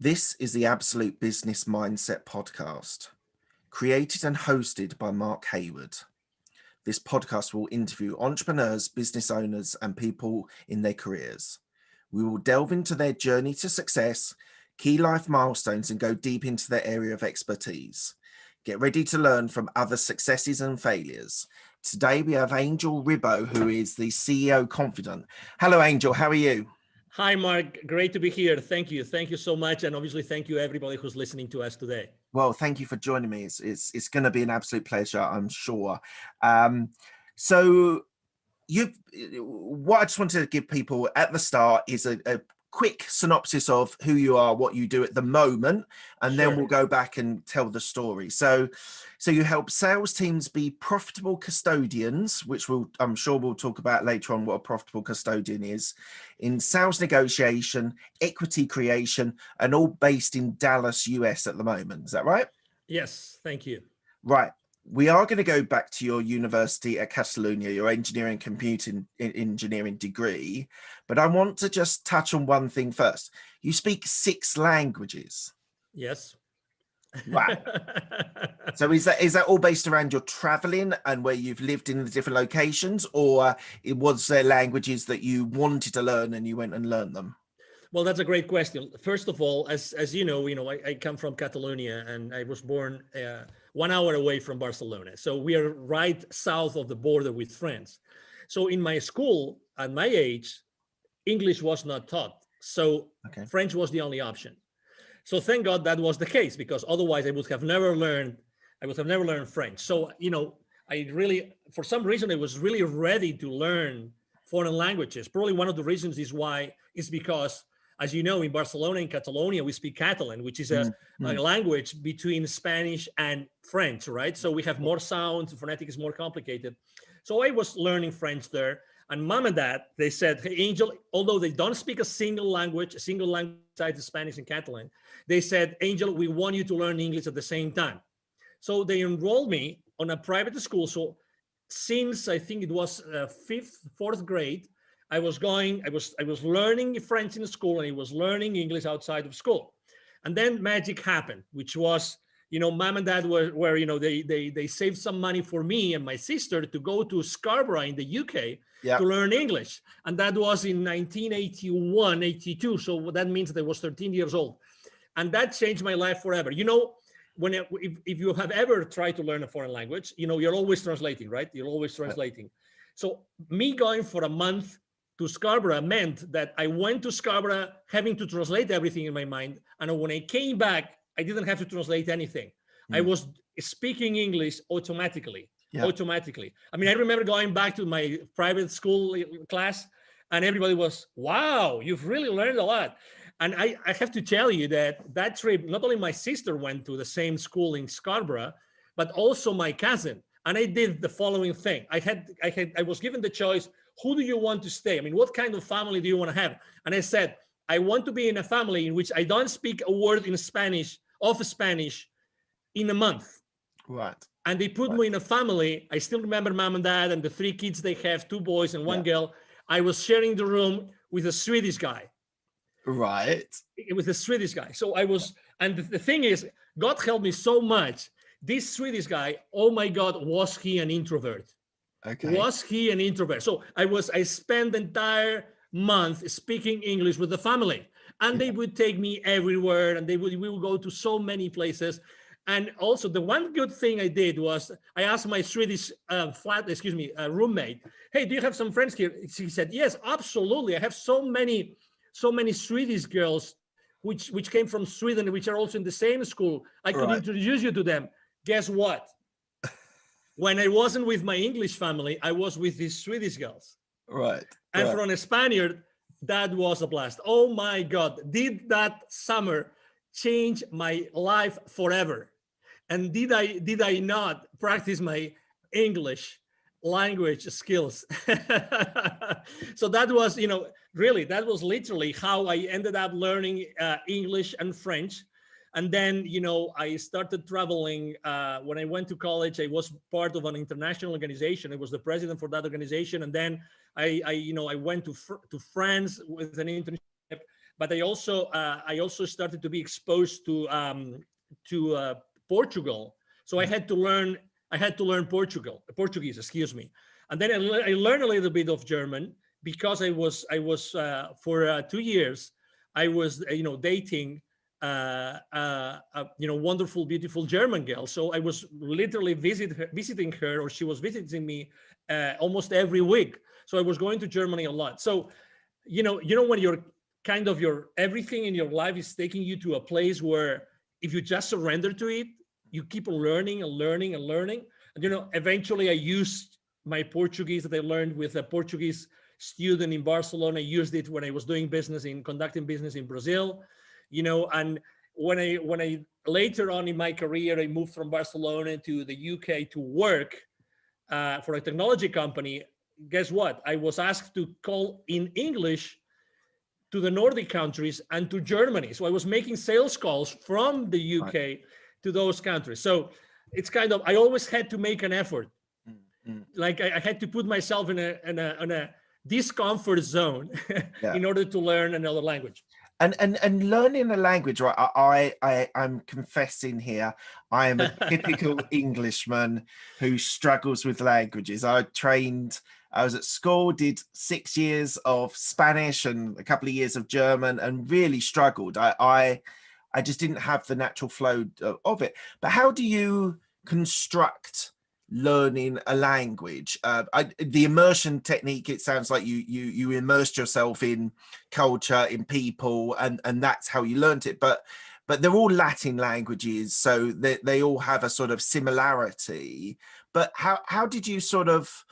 This is the Absolute Business Mindset podcast, created and hosted by Mark Hayward. This podcast will interview entrepreneurs, business owners, and people in their careers. We will delve into their journey to success, key life milestones, and go deep into their area of expertise. Get ready to learn from other successes and failures. Today we have Angel Ribo, who is the CEO Confidant. Hello, Angel. How are you? Hi, Mark. Great to be here. Thank you. Thank you so much. And obviously, thank you everybody who's listening to us today. Well, thank you for joining me. It's going to be an absolute pleasure, I'm sure. What I just wanted to give people at the start is a quick synopsis of who you are, what you do at the moment, and then we'll go back and tell the story. So you help sales teams be profitable custodians, which I'm sure we'll talk about later on what a profitable custodian is, in sales negotiation, equity creation, and all based in Dallas, US at the moment. Is that right? Yes, thank you. Right. We are going to go back to your university at Catalonia, your engineering computing engineering degree, but I want to just touch on one thing first. You speak 6 languages. Yes. Wow. So is that all based around your traveling and where you've lived in the different locations, or was there languages that you wanted to learn and you went and learned them? Well, that's a great question. First of all, as you know, I come from Catalonia and I was born 1 hour away from Barcelona. So we are right south of the border with France. So in my school, at my age, English was not taught. So French was the only option. So thank God that was the case, because otherwise I would have never learned French. So, I really, for some reason, I was really ready to learn foreign languages. Probably one of the reasons is because, as you know, in Barcelona and Catalonia, we speak Catalan, which is a language between Spanish and French, right? So we have more sounds, the phonetic is more complicated. So I was learning French there. And mom and dad, they said, hey, Angel, although they don't speak a single language besides Spanish and Catalan, they said, Angel, we want you to learn English at the same time. So they enrolled me on a private school. So since I think it was 4th grade, I was learning French in school and I was learning English outside of school. And then magic happened, which was, mom and dad were they saved some money for me and my sister to go to Scarborough in the UK to learn English. And that was in 1981, 82. So that means that I was 13 years old. And that changed my life forever. If you have ever tried to learn a foreign language, you're always translating, right? You're always translating. So me going for a month to Scarborough meant that I went to Scarborough having to translate everything in my mind. And when I came back, I didn't have to translate anything. I was speaking English automatically. Automatically. I mean, I remember going back to my private school class and everybody was, wow, you've really learned a lot. And I have to tell you that trip, not only my sister went to the same school in Scarborough, but also my cousin. And I did the following thing. I was given the choice, who do you want to stay? I mean, what kind of family do you want to have? And I said, I want to be in a family in which I don't speak a word in Spanish in a month. Right. And they put me in a family. I still remember mom and dad and the 3 kids they have, 2 boys and 1 girl. I was sharing the room with a Swedish guy. Right. It was a Swedish guy. So I was, and the thing is, God helped me so much. This Swedish guy, oh my God, was he an introvert? Okay. Was he an introvert? So I spent the entire month speaking English with the family, and they would take me everywhere, and we would go to so many places. And also the one good thing I did was I asked my Swedish roommate, hey, do you have some friends here? She said, yes, absolutely. I have so many Swedish girls which came from Sweden, which are also in the same school. I could introduce you to them. Guess what? When I wasn't with my English family, I was with these Swedish girls. Right. And from a Spaniard, that was a blast. Oh my God, did that summer change my life forever? And did I not practice my English language skills? So that was, really, that was literally how I ended up learning English and French. And then, I started traveling. When I went to college, I was part of an international organization. I was the president for that organization. And then I went to France with an internship. but I also started to be exposed to Portugal. So I had to learn Portuguese, excuse me. And then I learned a little bit of German because I was for 2 years, I was, dating wonderful, beautiful German girl. So I was literally visiting her, or she was visiting me almost every week. So I was going to Germany a lot. So, when you're kind of everything in your life is taking you to a place where if you just surrender to it, you keep learning and learning and learning. And, eventually I used my Portuguese that I learned with a Portuguese student in Barcelona. I used it when I was conducting business in Brazil, and when I later on in my career, I moved from Barcelona to the UK to work for a technology company. Guess what? I was asked to call in English to the Nordic countries and to Germany. So I was making sales calls from the UK to those countries. So it's kind of, I always had to make an effort. Like I had to put myself in a discomfort zone in order to learn another language. And learning a language, right? I'm confessing here, I am a typical Englishman who struggles with languages. I was at school, did 6 years of Spanish and a couple of years of German, and really struggled. I just didn't have the natural flow of it. But how do you construct learning a language? The immersion technique, it sounds like you immersed yourself in culture, in people, and that's how you learned it. But they're all Latin languages, so they all have a sort of similarity. But how did you sort of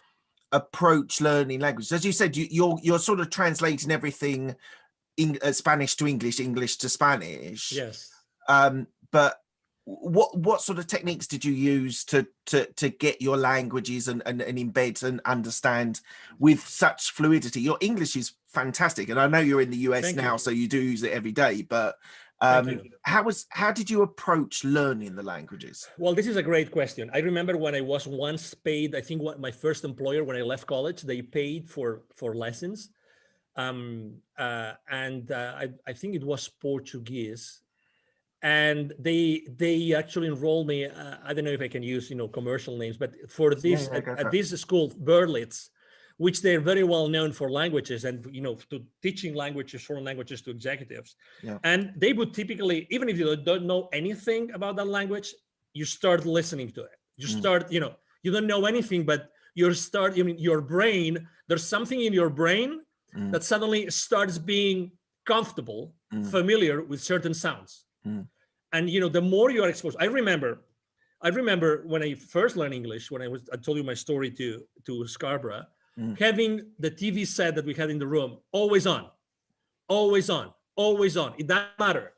approach learning languages? As you said, you're sort of translating everything Spanish to English, English to Spanish. Yes. But what sort of techniques did you use to get your languages and embed and understand with such fluidity? Your English is fantastic, and I know you're in the US now, so you do use it every day. But how did you approach learning the languages? Well, this is a great question. I remember when I was once paid, I think my first employer, when I left college, they paid for lessons. I think it was Portuguese. And they actually enrolled me. I don't know if I can use, commercial names, but for this, at this school, Berlitz, which they're very well known for languages and, to teaching languages, foreign languages to executives. Yeah. And they would typically, even if you don't know anything about that language, you start listening to it. You start, you don't know anything, but your brain, there's something in your brain that suddenly starts being comfortable, familiar with certain sounds. And, the more you are exposed, I remember when I first learned English, when I told you my story to Scarborough, having the TV set that we had in the room, always on. It doesn't matter,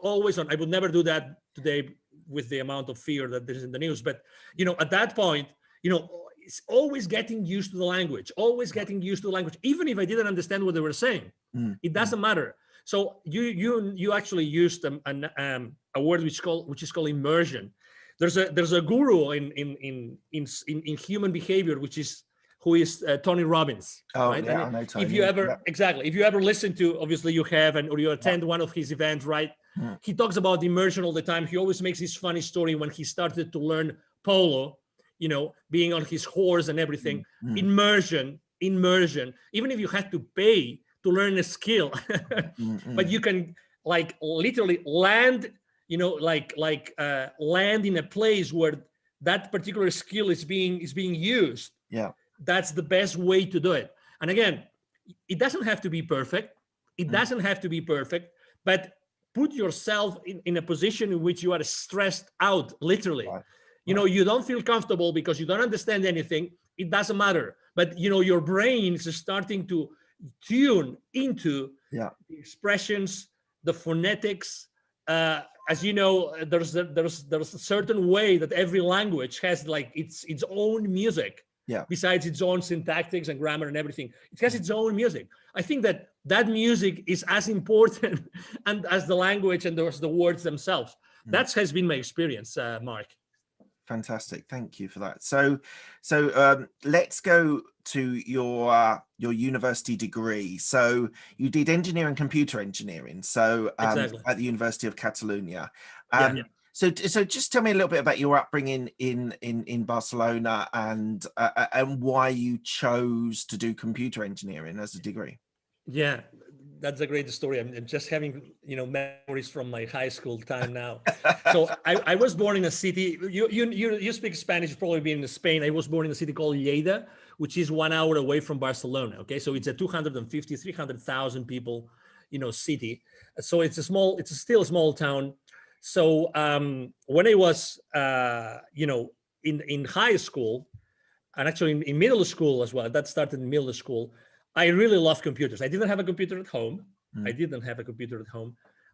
always on. I would never do that today with the amount of fear that there's in the news. But, at that point, it's always getting used to the language, even if I didn't understand what they were saying. It doesn't matter. So you actually used a word which is called immersion. There's a guru in human behavior, who is Tony Robbins. Oh, right? Yeah, I know Tony. If you ever listen to, obviously you have, or you attend one of his events, right? He talks about immersion all the time. He always makes this funny story when he started to learn polo, being on his horse and everything. Immersion. Even if you had to pay to learn a skill, but you can literally land, land in a place where that particular skill is being used. Yeah, that's the best way to do it. And again, it doesn't have to be perfect. But put yourself in a position in which you are stressed out, literally. Right. You don't feel comfortable because you don't understand anything. It doesn't matter. But your brain is starting to tune into the expressions, the phonetics. As you know, there's a certain way that every language has its own music. Yeah. Besides its own syntactics and grammar and everything, it has its own music. I think that music is as important and as the language and the words themselves. That has been my experience, Mark. Fantastic. Thank you for that. So let's go to your university degree. So you did engineering, computer engineering. So Exactly. at the University of Catalonia. Yeah, yeah. So just tell me a little bit about your upbringing in Barcelona and why you chose to do computer engineering as a degree. Yeah, that's a great story. I'm just having, memories from my high school time now. So I was born in a city. You speak Spanish. You've probably been in Spain. I was born in a city called Lleida, which is 1 hour away from Barcelona. Okay, so it's a 250, 300,000 people, city. So it's still a small town. So when I was, in high school, and actually in middle school as well, that started in middle school, I really loved computers. I didn't have a computer at home.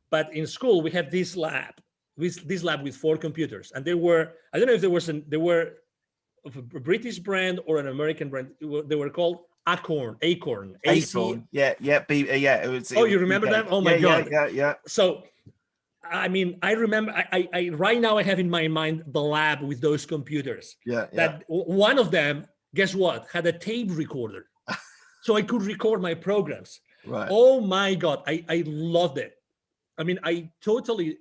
But in school we had this lab with 4 computers, and I don't know if they were of a British brand or an American brand. They were called Acorn. Acorn. Yeah. It was. Oh, you remember them? Oh my God. Yeah. So I mean, I remember. I right now I have in my mind the lab with those computers. Yeah. That one of them, guess what, had a tape recorder, so I could record my programs. Right. Oh my God, I loved it. I mean, I totally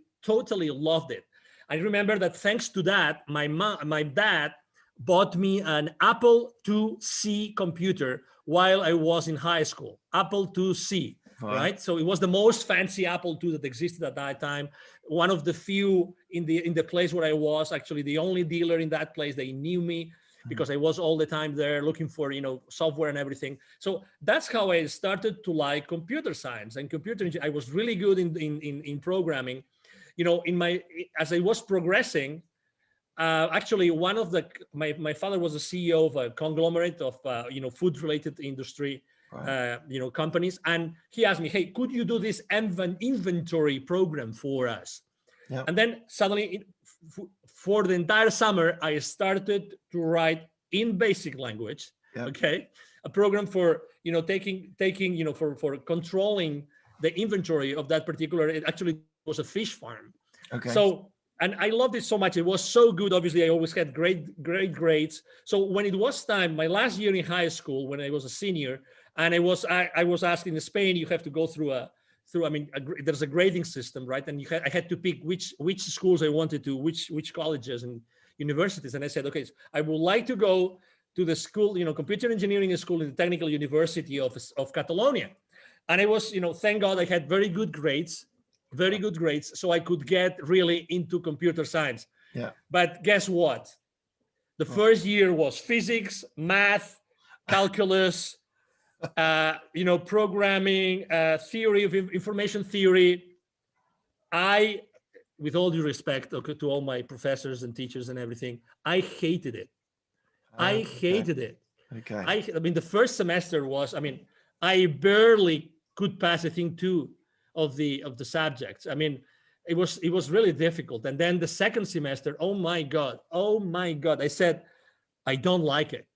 loved it. I remember that thanks to that, my dad bought me an Apple IIc computer while I was in high school. Apple IIc. Right. So it was the most fancy Apple II that existed at that time. One of the few in the place where I was, actually the only dealer in that place. They knew me because I was all the time there looking for, software and everything. So that's how I started to like computer science and computer engineering. I was really good in programming. As I was progressing, actually one of my father was a CEO of a conglomerate of food related industry. Right. Companies, and he asked me, hey, could you do this inventory program for us? Yeah. And then suddenly for the entire summer I started to write in basic language. Yeah. Okay, a program for taking for controlling the inventory of that particular, it actually was a fish farm. Okay. So, and I loved it so much. It was so good. Obviously, I always had great grades. So when it was time, my last year in high school, when I was a senior, and I was asked in Spain, you have to go through there's a grading system, right? And I had to pick which schools I wanted to, which colleges and universities. And I said, okay, so I would like to go to the school, computer engineering school in the Technical University of Catalonia. And I was, thank God I had very good grades, so I could get really into computer science. Yeah. But guess what? The first year was physics, math, calculus, programming, theory of information theory. I, with all due respect to all my professors and teachers and everything, I hated it. I hated it. Okay. I mean, the first semester was, I barely could pass, I think, 2 of the subjects. I mean, it was really difficult. And then the second semester, oh my God, I said, I don't like it.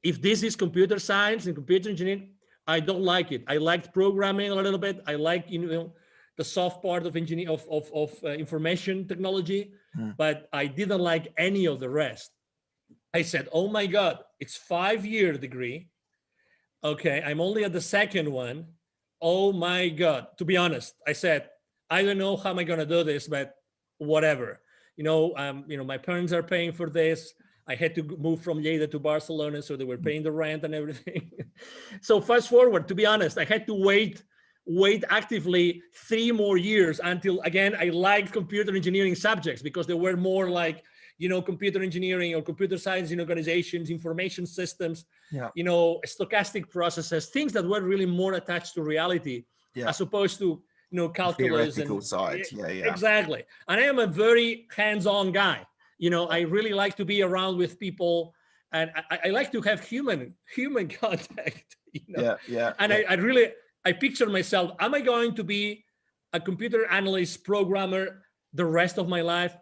If this is computer science and computer engineering, I don't like it. I liked programming a little bit. I like, the soft part of engineering, of information technology, but I didn't like any of the rest. I said, oh my God, it's 5-year degree. Okay, I'm only at the second one. Oh my God. To be honest, I said, I don't know how am I going to do this, but whatever. My parents are paying for this. I had to move from Lleida to Barcelona, so they were paying the rent and everything. So fast forward, to be honest, I had to wait actively 3 more years until, again, I liked computer engineering subjects because they were more like, computer engineering or computer science in organizations, information systems, stochastic processes, things that were really more attached to reality, as opposed to, calculus and side. Yeah. Exactly. And I am a very hands-on guy. I really like to be around with people, and I like to have human contact. Yeah. And I picture myself, am I going to be a computer analyst programmer the rest of my life?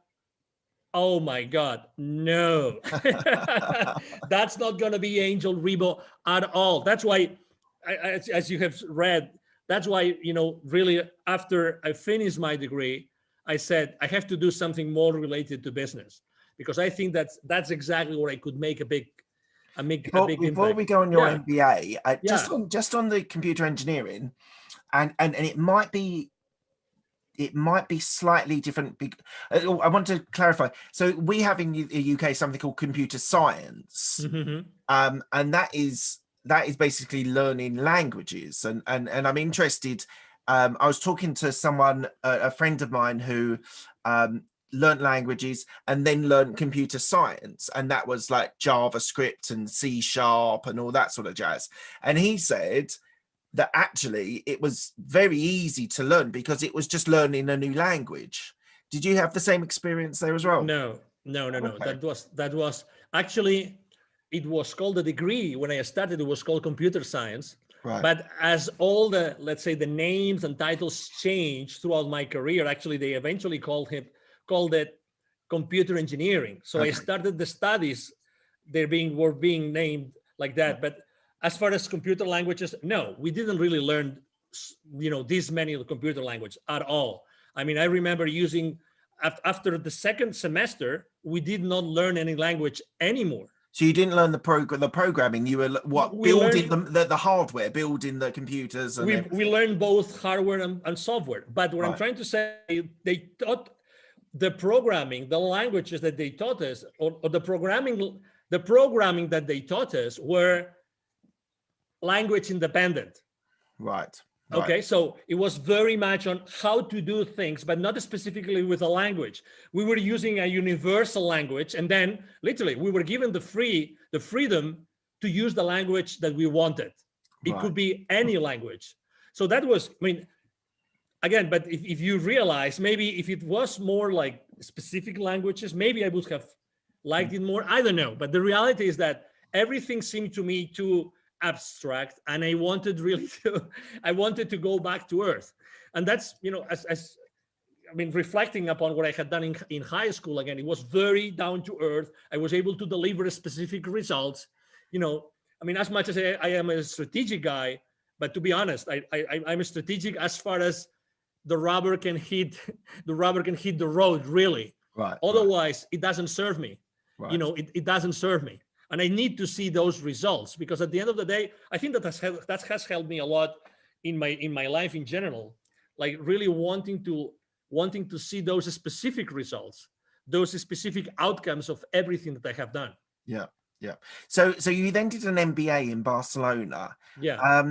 Oh my God, no. That's not going to be Angel Ribo at all. That's why, as you have read, that's why, really after I finished my degree, I said, I have to do something more related to business, because I think that's exactly where I could make a big Before impact. we go on your MBA, Yeah. just on the computer engineering, and it might be slightly different. I want to clarify. So we have in the UK something called computer science, and that is basically learning languages. And I'm interested. I was talking to someone, a friend of mine, who learned languages and then learned computer science, and that was like JavaScript and C# and all that sort of jazz. And he said that actually it was very easy to learn because it was just learning a new language. Did you have the same experience there as well? No. Okay. That was actually, it was called a degree when I started. It was called computer science. Right. But as all the, let's say, the names and titles changed throughout my career, actually they eventually called it computer engineering. So I started the studies, were being named like that. But as far as computer languages, no, we didn't really learn, this many computer languages at all. I mean, I remember using, after the second semester, we did not learn any language anymore. So you didn't learn the programming. You were building the hardware, building the computers. And we learned both hardware and software. But what I'm trying to say, they taught the programming, the languages that they taught us, or the programming that they taught us were language independent. Right. Okay, so it was very much on how to do things, but not specifically with a language. We were using a universal language, and then literally we were given the freedom to use the language that we wanted. It could be any language. So that was, I mean, again, but if you realize, maybe if it was more like specific languages, maybe I would have liked it more. I don't know. But the reality is that everything seemed to me too abstract, and I wanted to go back to earth. And that's, as I mean, reflecting upon what I had done in high school, again, it was very down to earth. I was able to deliver specific results. I mean, as much as I am a strategic guy, but to be honest, I'm a strategic as far as the rubber can hit the road, really. Right. Otherwise, it doesn't serve me. Right. It doesn't serve me. And I need to see those results, because at the end of the day, I think that has helped me a lot in my life in general, like really wanting to see those specific results, those specific outcomes of everything that I have done. Yeah. So you then did an MBA in Barcelona. Yeah.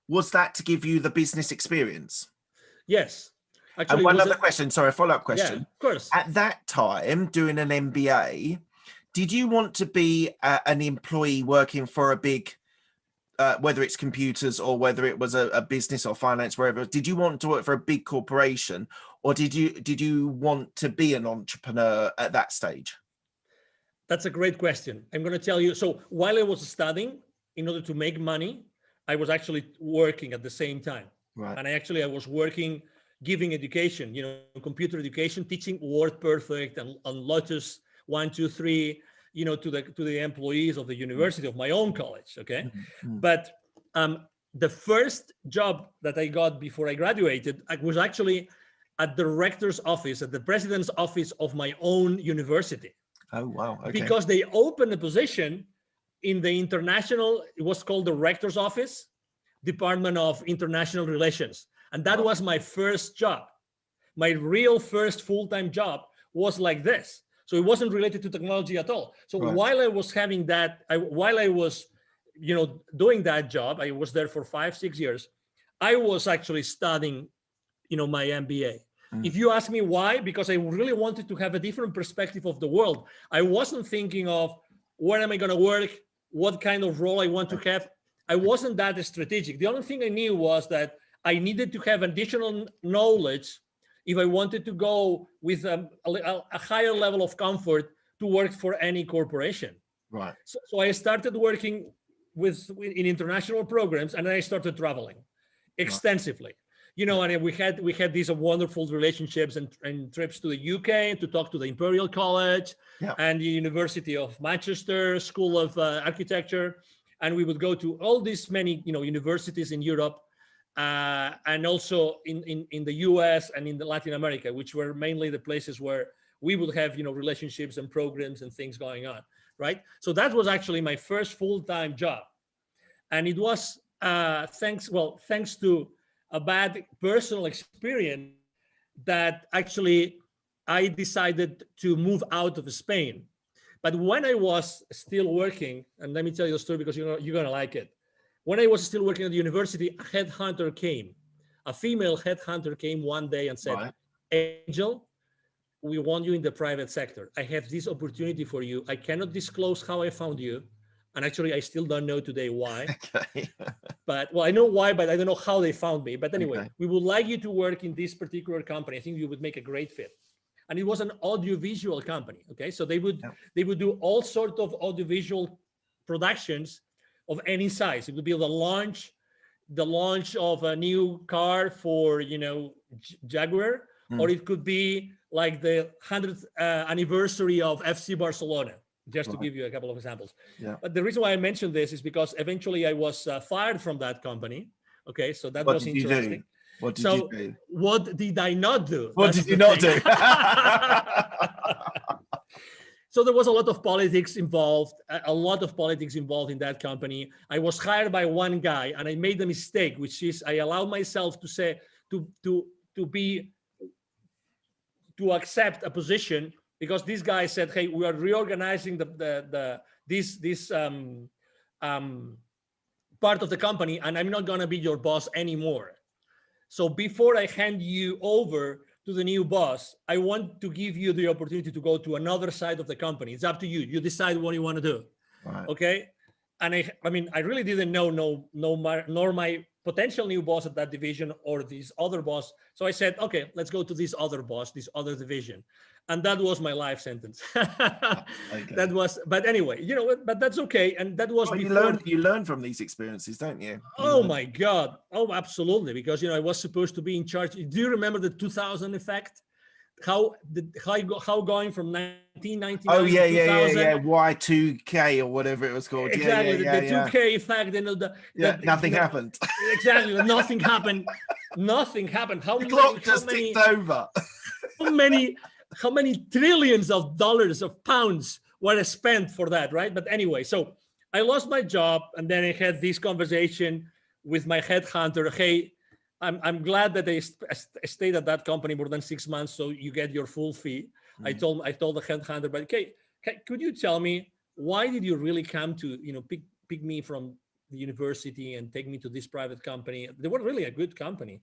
Was that to give you the business experience? Yes. Actually, and one other question, sorry, a follow-up question. Yeah, of course. At that time, doing an MBA, did you want to be an employee working for a big, whether it's computers or whether it was a business or finance, wherever? Did you want to work for a big corporation, or did you want to be an entrepreneur at that stage? That's a great question. I'm going to tell you. So while I was studying, in order to make money, I was actually working at the same time. Right. And I was working, giving education, computer education, teaching WordPerfect and Lotus 1, 2, 3, to the employees of the university of my own college. Okay. Mm-hmm. But the first job that I got before I graduated, I was actually at the rector's office, at the president's office of my own university. Oh, wow. Okay. Because they opened a position in the international, it was called the rector's office, Department of International Relations. And that was my first job. My real first full-time job was like this. So it wasn't related to technology at all. So while I was having that, while I was, doing that job, I was there for 5-6 years. I was actually studying, my MBA. If you ask me why, because I really wanted to have a different perspective of the world. I wasn't thinking of where am I going to work, what kind of role I want to have. I wasn't that strategic. The only thing I knew was that I needed to have additional knowledge if I wanted to go with a higher level of comfort to work for any corporation. Right. So I started working in international programs, and then I started traveling extensively. And we had these wonderful relationships and trips to the UK to talk to the Imperial College and the University of Manchester School of Architecture. And we would go to all these many, universities in Europe and also in the US and in Latin America, which were mainly the places where we would have, relationships and programs and things going on, right? So that was actually my first full-time job. And it was thanks to a bad personal experience that actually I decided to move out of Spain. But when I was still working, and let me tell you the story because you're going to like it. When I was still working at the university, a female headhunter came one day and said, Right. Angel, we want you in the private sector. I have this opportunity for you. I cannot disclose how I found you. And actually, I still don't know today why. Okay. But, well, I know why, but I don't know how they found me. But anyway, Okay. we would like you to work in this particular company. I think you would make a great fit. And it was an audiovisual company. Okay, so they would do all sorts of audiovisual productions of any size. It would be the launch of a new car for Jaguar, or it could be like the 100th anniversary of FC Barcelona, just to give you a couple of examples. Yeah. But the reason why I mentioned this is because eventually I was fired from that company. Okay, so that was interesting. What did you do? What did I not do? What did you not do? So there was a lot of politics involved in that company. I was hired by one guy, and I made a mistake, which is I allowed myself to say to accept a position because this guy said, "Hey, we are reorganizing this part of the company, and I'm not gonna be your boss anymore. So before I hand you over to the new boss, I want to give you the opportunity to go to another side of the company. It's up to you. You decide what you want to do." Right. Okay. And I really didn't know nor my potential new boss at that division or this other boss. So I said, okay, let's go to this other boss, this other division. And that was my life sentence. Okay. That was, but anyway, but that's okay. And that was before. You learn from these experiences, don't you? My God. Oh, absolutely. Because, I was supposed to be in charge. Do you remember the 2000 effect? How going from 1999 to 2000? Yeah. Y2K or whatever it was called. Exactly. The 2K effect. Nothing happened. Exactly. Nothing happened. Nothing happened. The clock just ticked over. How many trillions of dollars, of pounds were spent for that, right? But anyway, so I lost my job, and then I had this conversation with my headhunter. Hey, I'm glad that they stayed at that company more than 6 months, so you get your full fee. I told the headhunter, but okay, could you tell me why did you really come to pick me from the university and take me to this private company? They were really a good company,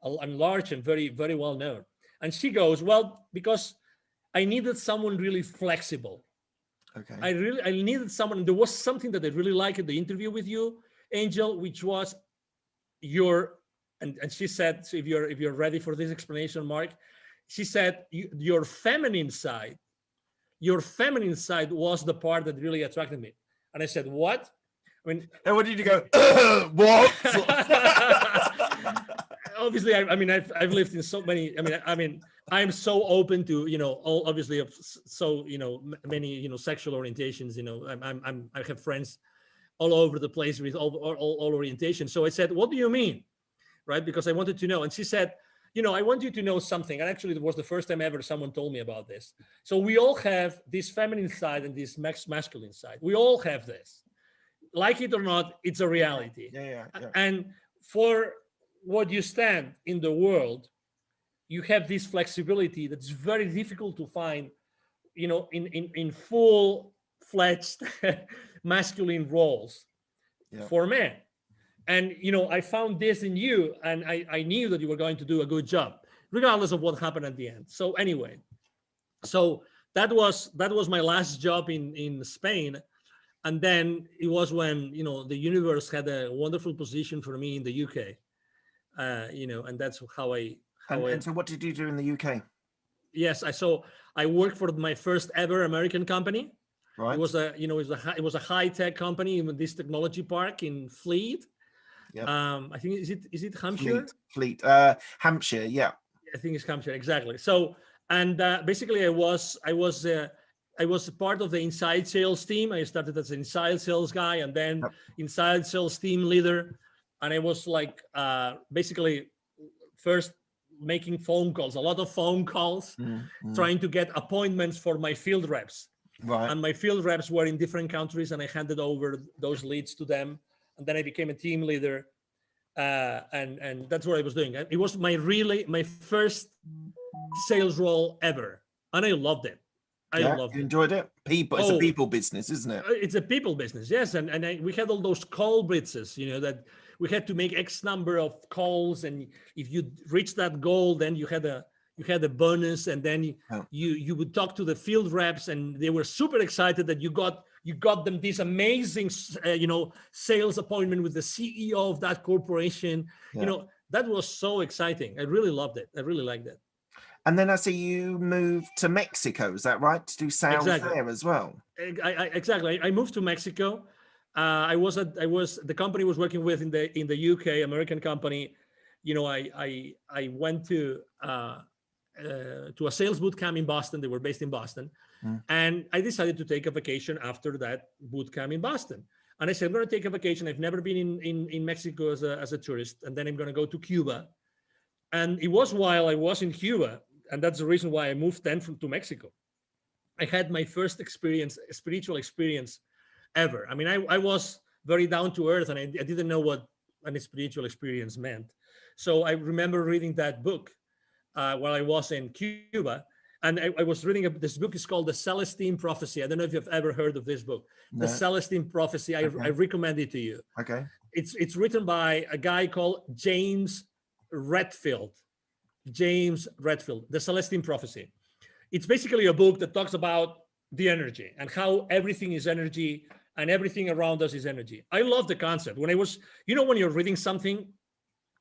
and large and very, very well known. And she goes, well, because I needed someone really flexible. Okay. I needed someone. There was something that I really liked at the interview with you, Angel, which was and she said, so if you're ready for this explanation, Mark, she said your feminine side was the part that really attracted me. And I said, what? And what did you go? What? Obviously, I've lived in so many. I'm so open to all obviously of so many sexual orientations. I have friends all over the place with all orientations. So I said, what do you mean, right? Because I wanted to know. And she said, I want you to know something. And actually, it was the first time ever someone told me about this. So we all have this feminine side and this masculine side. We all have this. Like it or not, it's a reality. Yeah. And for what you stand in the world, you have this flexibility that's very difficult to find, in full-fledged masculine roles for men. And, I found this in you, and I knew that you were going to do a good job, regardless of what happened at the end. So anyway, that was my last job in Spain. And then it was when, the universe had a wonderful position for me in the UK. And that's how I. And so what did you do in the UK? Yes, I worked for my first ever American company. Right. It was a high-tech company in this technology park in Fleet. Yep. I think is it Hampshire? Fleet. Hampshire, yeah. I think it's Hampshire, exactly. So, and basically I was part of the inside sales team. I started as an inside sales guy, and then inside sales team leader. And I was like basically first making phone calls, a lot of phone calls, trying to get appointments for my field reps. Right. And my field reps were in different countries, and I handed over those leads to them. And then I became a team leader. And that's what I was doing. It was my first sales role ever. And I loved it. I loved you it. enjoyed it? It's a people business, isn't it? It's a people business, yes. And we had all those call blitzes, that we had to make X number of calls, and if you reach that goal, then you had a bonus, and then you would talk to the field reps, and they were super excited that you got them this amazing sales appointment with the CEO of that corporation. That was so exciting. I really loved it. I really liked it. And then I see you moved to Mexico. Is that right? To do sales there as well? Exactly. I moved to Mexico. The company I was working with in the UK, American company. I went to a sales boot camp in Boston. They were based in Boston. And I decided to take a vacation after that boot camp in Boston. And I said, I'm going to take a vacation. I've never been in Mexico as a tourist. And then I'm going to go to Cuba. And it was while I was in Cuba, and that's the reason why I moved then to Mexico. I had my first spiritual experience ever. I mean, I was very down to earth, and I didn't know what a spiritual experience meant. So I remember reading that book while I was in Cuba. And I was reading this book. Is called The Celestine Prophecy. I don't know if you've ever heard of this book. No. The Celestine Prophecy. I recommend it to you. Okay. It's written by a guy called James Redfield. The Celestine Prophecy. It's basically a book that talks about the energy and how everything is energy and everything around us is energy. I love the concept. When when you're reading something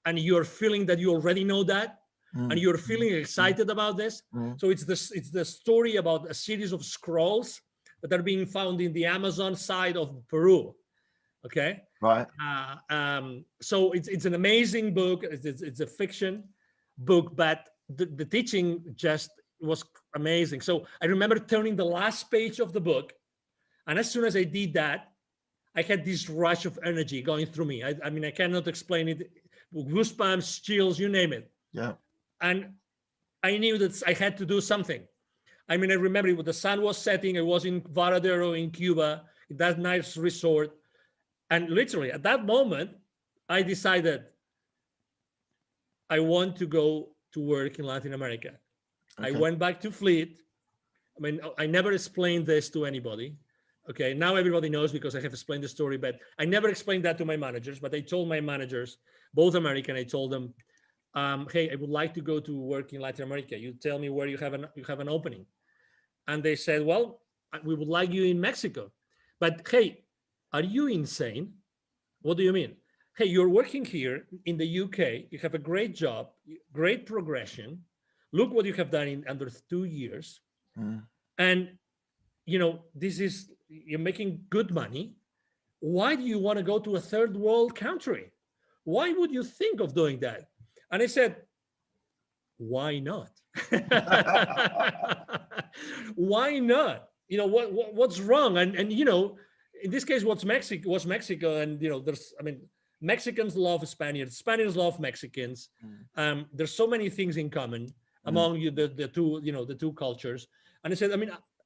and you're feeling that you already know that, and you're feeling excited about this. So it's the story about a series of scrolls that are being found in the Amazon side of Peru. Okay. Right. So it's an amazing book. It's a fiction book, but the teaching just was amazing. So I remember turning the last page of the book, and as soon as I did that, I had this rush of energy going through me. I mean, I cannot explain it. Goosebumps, chills, you name it. Yeah. And I knew that I had to do something. I mean, I remember when the sun was setting. I was in Varadero in Cuba, that nice resort. And literally at that moment, I decided I want to go to work in Latin America. Okay. I went back to Fleet. I mean, I never explained this to anybody. Okay, now everybody knows because I have explained the story, but I never explained that to my managers. But I told my managers, both American, I told them, hey, I would like to go to work in Latin America. You tell me where you have an opening. And they said, well, we would like you in Mexico. But hey, are you insane? What do you mean? Hey, you're working here in the UK. You have a great job, great progression. Look what you have done in under 2 years. And, you're making good money. Why do you want to go to a third world country? Why would you think of doing that? And I said, why not? Why not? What's wrong? And in this case, was Mexico. And, Mexicans love Spaniards. Spaniards love Mexicans. There's so many things in common among the two cultures. And I said,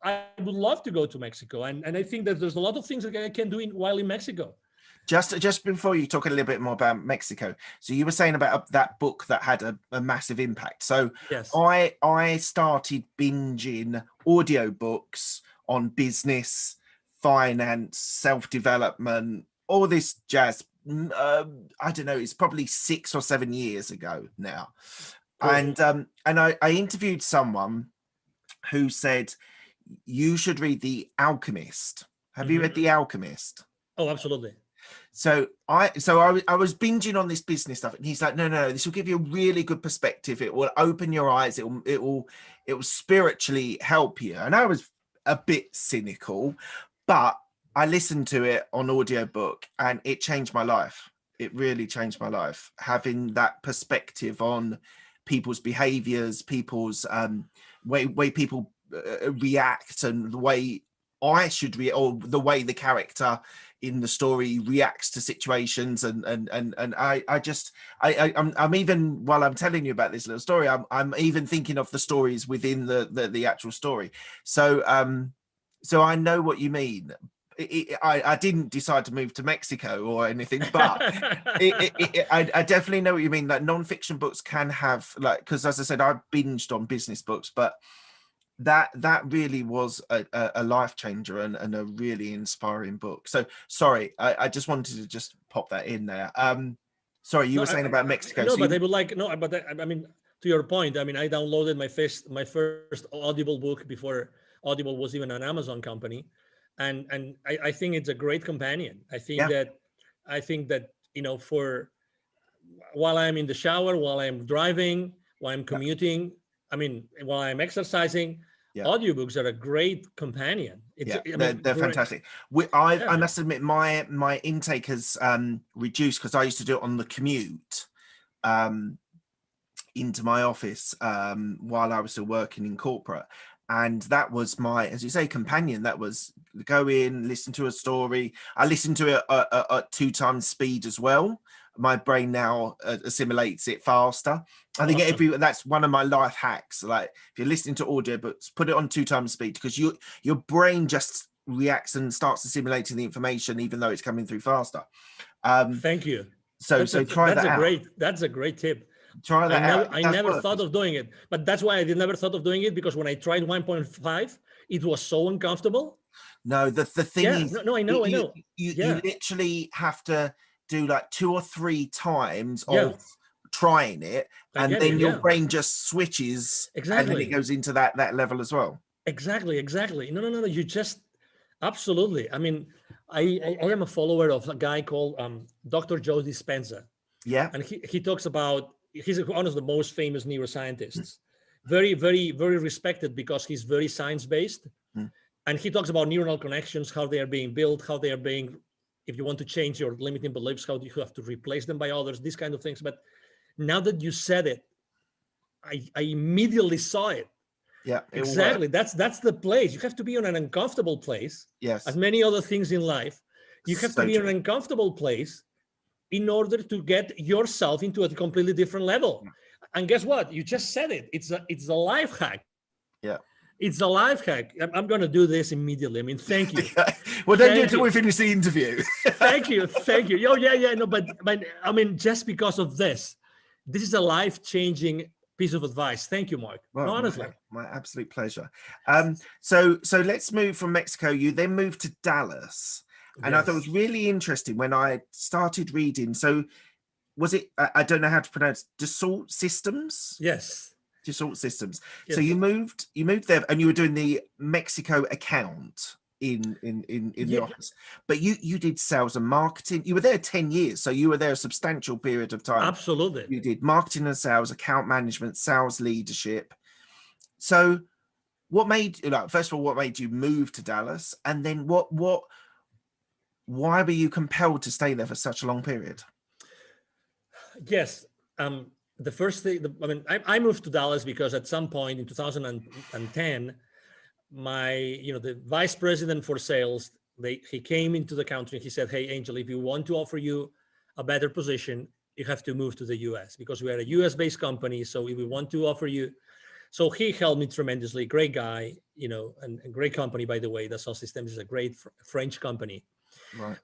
I would love to go to Mexico. And I think that there's a lot of things that I can do while in Mexico. Just before you talk a little bit more about Mexico, so you were saying about that book that had a massive impact. So yes. I started binging audiobooks on business, finance, self-development, all this jazz. I don't know, it's probably 6 or 7 years ago now. Cool. And I interviewed someone who said you should read The Alchemist. Have you read The Alchemist? Oh, absolutely. So I was binging on this business stuff, and he's like, no, this will give you a really good perspective. It will open your eyes. It will spiritually help you. And I was a bit cynical, but I listened to it on audiobook, and it changed my life. It really changed my life, having that perspective on people's behaviors, people's way people react, and the way I should react, or the way the character in the story reacts to situations, and I'm even, while I'm telling you about this little story, I'm even thinking of the stories within the actual story. So so I know what you mean. I didn't decide to move to Mexico or anything, but I definitely know what you mean. Like non-fiction books can have, like, because as I said, I binged on business books, but that really was a life changer and a really inspiring book. So sorry, I just wanted to just pop that in there. Sorry, you were saying about Mexico. No, so but I would like, no, but I mean, to your point, I mean, I downloaded my first Audible book before Audible was even an Amazon company, and I think it's a great companion. I think that for while I'm in the shower, while I'm driving, while I'm commuting, I mean, while I'm exercising, audiobooks are a great companion. They're fantastic. I must admit, my intake has reduced, because I used to do it on the commute into my office while I was still working in corporate, and that was my, as you say, companion. That was go in, listen to a story. I listened to it at 2 times speed as well. My brain now assimilates it faster. I think that's one of my life hacks. Like if you're listening to audiobooks, put it on 2 times speed, because your brain just reacts and starts assimilating the information even though it's coming through faster. Thank you. So try that out. That's a great tip. Try that out. I never thought of doing it, but that's why I never thought of doing it, because when I tried 1.5, it was so uncomfortable. No, the thing is, no, I know. You literally have to do like 2 or 3 times of trying it, and then your brain just switches, and then it goes into that level as well. Exactly. No, you just absolutely. I mean, I am a follower of a guy called Dr. Joe Dispenza. And he talks about, he's one of the most famous neuroscientists, very, very, very respected, because he's very science-based. And he talks about neuronal connections, how they are being built, how they are being, if you want to change your limiting beliefs, how do you have to replace them by others, these kind of things. But now that you said it, I immediately saw it. Exactly. That's the place. You have to be in an uncomfortable place. As many other things in life, you have to be in an uncomfortable place in order to get yourself into a completely different level. And guess what? You just said it. It's a life hack. It's a life hack. I'm going to do this immediately. I mean, thank you. Well, don't do it until we finish the interview. Thank you. Oh, yeah. No, but I mean, just because of this is a life-changing piece of advice. Thank you, Mark. Well, no, honestly. My absolute pleasure. So let's move from Mexico. You then moved to Dallas. And I thought it was really interesting when I started reading. So was it, I don't know how to pronounce, Dassault Systems? Yes. Dassault Systems. Yes. So you moved there, and you were doing the Mexico account in the office. But you did sales and marketing. You were there 10 years. So you were there a substantial period of time. Absolutely. You did marketing and sales, account management, sales leadership. So what made, first of all, what made you move to Dallas? And then why were you compelled to stay there for such a long period? Yes. The first thing, I moved to Dallas because at some point in 2010, the vice president for sales, he came into the country and he said, "Hey, Angel, if you want to offer you a better position, you have to move to the US, because we are a US-based company. So if we want to offer you," so he helped me tremendously. Great guy, and great company, by the way. Dassault Systems is a great French company. Right.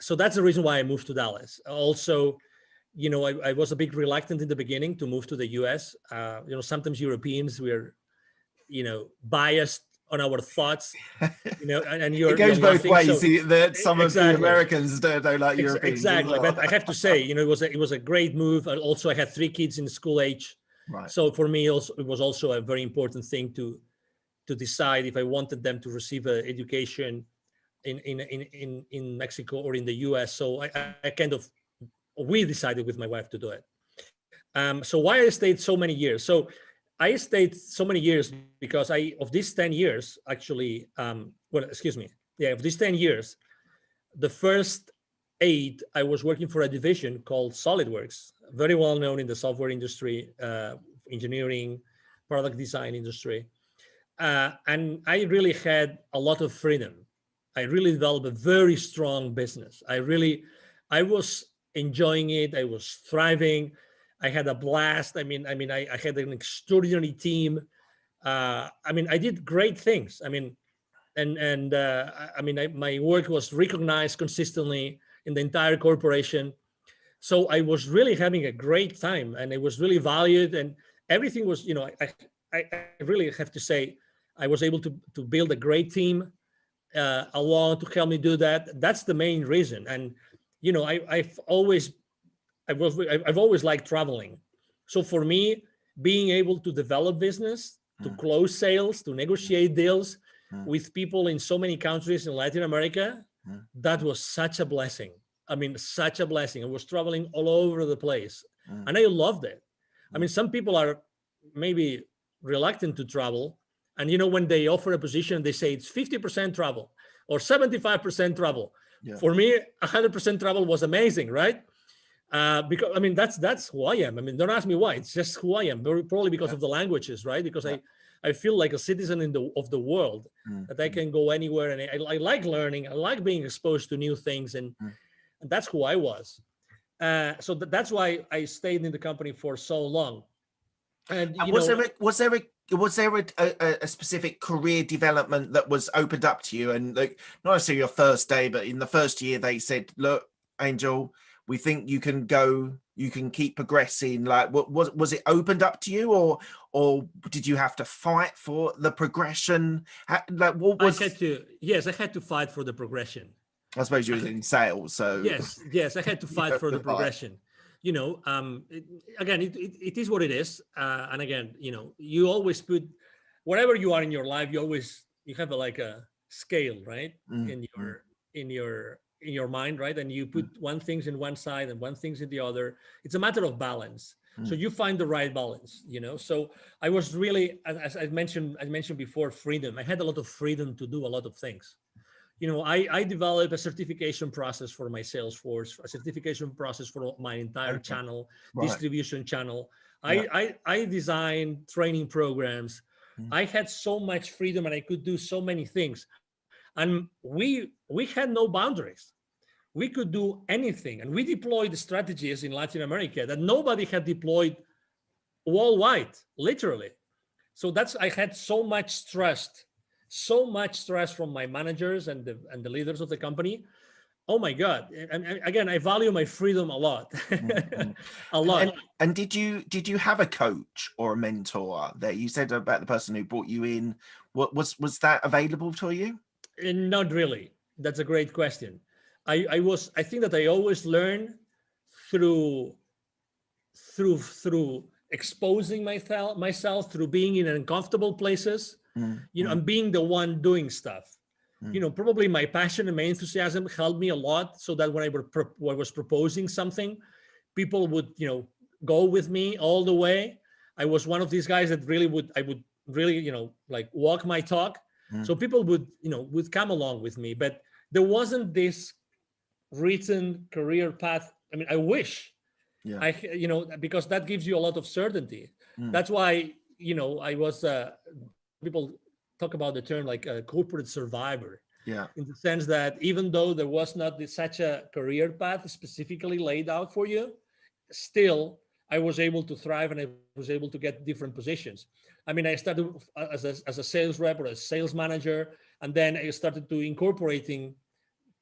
So that's the reason why I moved to Dallas. Also, I was a bit reluctant in the beginning to move to the US. Sometimes Europeans, we're, biased on our thoughts, and it goes both ways. So, some of the Americans don't like Europeans. Exactly. Well. But I have to say, it was a great move. Also, I had 3 kids in school age. Right. So for me, also, it was also a very important thing to decide if I wanted them to receive an education in Mexico or in the US. So we decided with my wife to do it. So why I stayed so many years? So I stayed so many years because of these 10 years, actually, of these 10 years, the first 8, I was working for a division called SolidWorks, very well known in the software industry, engineering, product design industry. And I really had a lot of freedom. I really developed a very strong business. I was enjoying it. I was thriving. I had a blast. I had an extraordinary team. I did great things. My work was recognized consistently in the entire corporation. So I was really having a great time, and it was really valued, and everything was, I really have to say, I was able to build a great team along to help me do that. That's the main reason. And, I've always liked traveling. So for me, being able to develop business, to close sales, to negotiate deals with people in so many countries in Latin America, that was such a blessing. Such a blessing. I was traveling all over the place, and I loved it. Some people are maybe reluctant to travel, and when they offer a position, they say it's 50% travel or 75% travel. Yeah. For me, 100% travel was amazing, right? Because that's who I am. Don't ask me why. It's just who I am. Probably because of the languages, right? Because I feel like a citizen of the world, that I can go anywhere, and I like learning. I like being exposed to new things, and that's who I was. So that's why I stayed in the company for so long. And was there a specific career development that was opened up to you? And like, not necessarily your first day, but in the first year, they said, "Look, Angel, we think you can keep progressing." Like, was it opened up to you, or did you have to fight for the progression? Like, what was? I had to fight for the progression. I suppose you were in sales, so yes, I had to fight for the progression. Again, it is what it is, and again, you always put wherever you are in your life, you have a scale, right? In your mind, right? And you put one things in one side and one things in the other. It's a matter of balance. So you find the right balance, So I was really, as I mentioned before, freedom. I had a lot of freedom to do a lot of things. I developed a certification process for my sales force, a certification process for my entire channel, distribution channel. I designed training programs. I had so much freedom, and I could do so many things. And we had no boundaries. We could do anything. And we deployed strategies in Latin America that nobody had deployed worldwide, literally. So I had so much trust from my managers and the leaders of the company. Oh my God. And again, I value my freedom a lot. A lot. And did you have a coach or a mentor there? You said about the person who brought you in. What was that available to you? Not really. That's a great question. I think that I always learn through exposing myself, through being in uncomfortable places, and being the one doing stuff. Probably my passion and my enthusiasm helped me a lot, so that when I was proposing something, people would, go with me all the way. I was one of these guys that I would really, walk my talk. So people would come along with me, but there wasn't this written career path. I wish, because that gives you a lot of certainty. That's why, I was, people talk about the term like a corporate survivor. Yeah. In the sense that even though there was not such a career path specifically laid out for you, still I was able to thrive, and I was able to get different positions. I started as a sales rep or a sales manager, and then I started to incorporating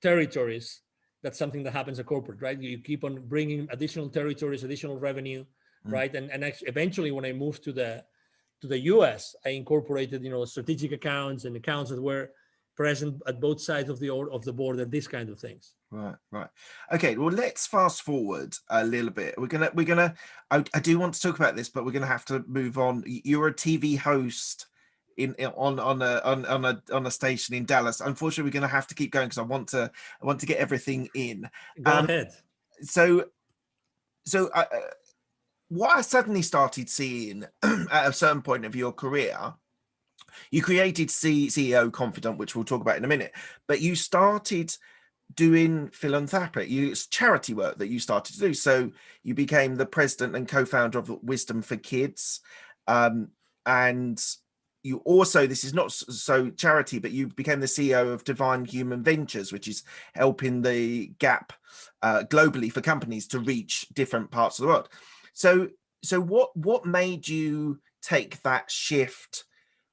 territories. That's something that happens at corporate, right? You keep on bringing additional territories, additional revenue, right? And eventually, when I moved to the US, I incorporated, strategic accounts and accounts that were present at both sides of the board, and these kind of things. Right. Okay. Well, let's fast forward a little bit. I do want to talk about this, but we're gonna have to move on. You're a TV host on a station in Dallas. Unfortunately, we're going to have to keep going because I want to get everything in. Go ahead. So what I suddenly started seeing at a certain point of your career, you created CEO Confidant, which we'll talk about in a minute, but you started doing philanthropic, it's charity work that you started to do. So you became the president and co-founder of Wisdom for Kids, and you also, this is not so charity, but you became the CEO of Divine Human Ventures, which is helping the gap globally for companies to reach different parts of the world. So what made you take that shift,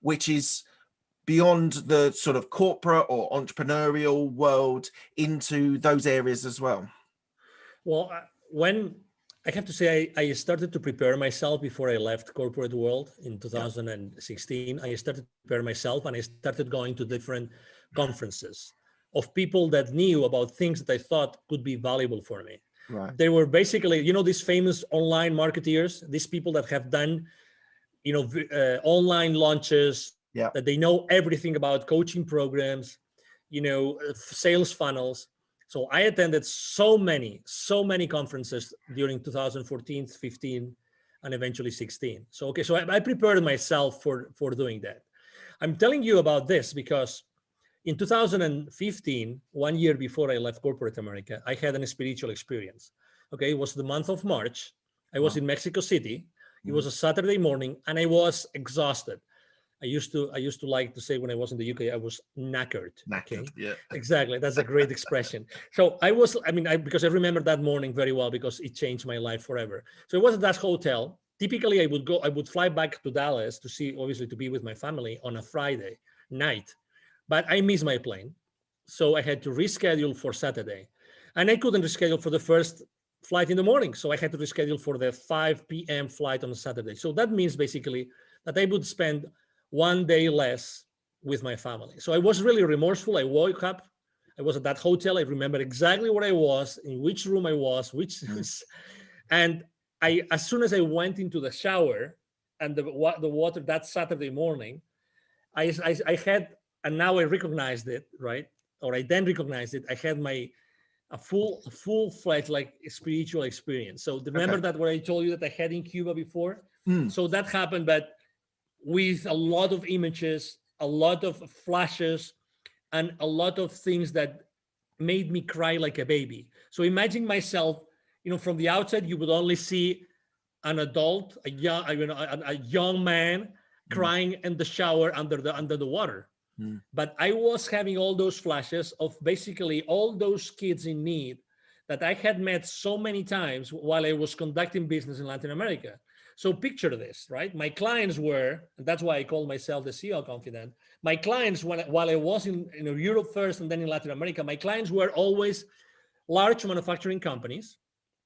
which is beyond the sort of corporate or entrepreneurial world, into those areas as well? Well, when I have to say, I started to prepare myself before I left corporate world in 2016. I started to prepare myself, and I started going to different conferences of people that knew about things that I thought could be valuable for me. Right. They were basically, these famous online marketeers, these people that have done, online launches, Yeah. that they know everything about coaching programs, sales funnels. So I attended so many conferences during 2014, 15, and eventually 16. So I prepared myself for doing that. I'm telling you about this because in 2015, 1 year before I left corporate America, I had a spiritual experience. Okay, it was the month of March. I was in Mexico City. It was a Saturday morning, and I was exhausted. I used to like to say when I was in the UK, I was knackered. Okay, Yeah. exactly. That's a great expression. So because I remember that morning very well because it changed my life forever. So it was at that hotel. Typically, I would fly back to Dallas to be with my family on a Friday night, but I missed my plane. So I had to reschedule for Saturday, and I couldn't reschedule for the first flight in the morning. So I had to reschedule for the 5 p.m. flight on Saturday. So that means basically that I would spend 1 day less with my family. So I was really remorseful. I woke up. I was at that hotel. I remember exactly where I was, in which room I was, and as soon as I went into the shower and the water that Saturday morning, I had, and now I recognized it, right? Or I then recognized it. I had a full-fledged like spiritual experience. So remember that what I told you that I had in Cuba before? So that happened, but with a lot of images, a lot of flashes, and a lot of things that made me cry like a baby. So imagine myself, from the outside, you would only see an adult, a young man crying in the shower under the water. But I was having all those flashes of basically all those kids in need that I had met so many times while I was conducting business in Latin America. So picture this, right? My clients were, and that's why I call myself the CEO Confidant. My clients, while I was in Europe first and then in Latin America, my clients were always large manufacturing companies.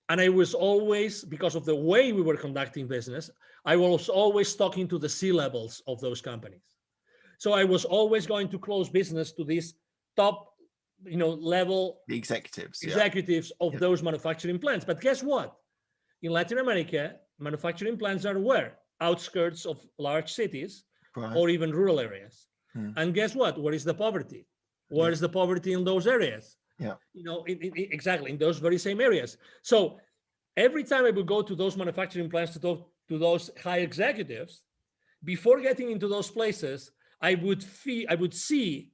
And I was always, because of the way we were conducting business, I was always talking to the C-levels of those companies. So I was always going to close business to these top, level The executives of those manufacturing plants. But guess what? In Latin America, manufacturing plants are where? Outskirts of large cities or even rural areas. And guess what? Where is the poverty? Where is the poverty in those areas? Yeah. Exactly in those very same areas. So every time I would go to those manufacturing plants to talk to those high executives, before getting into those places, I would see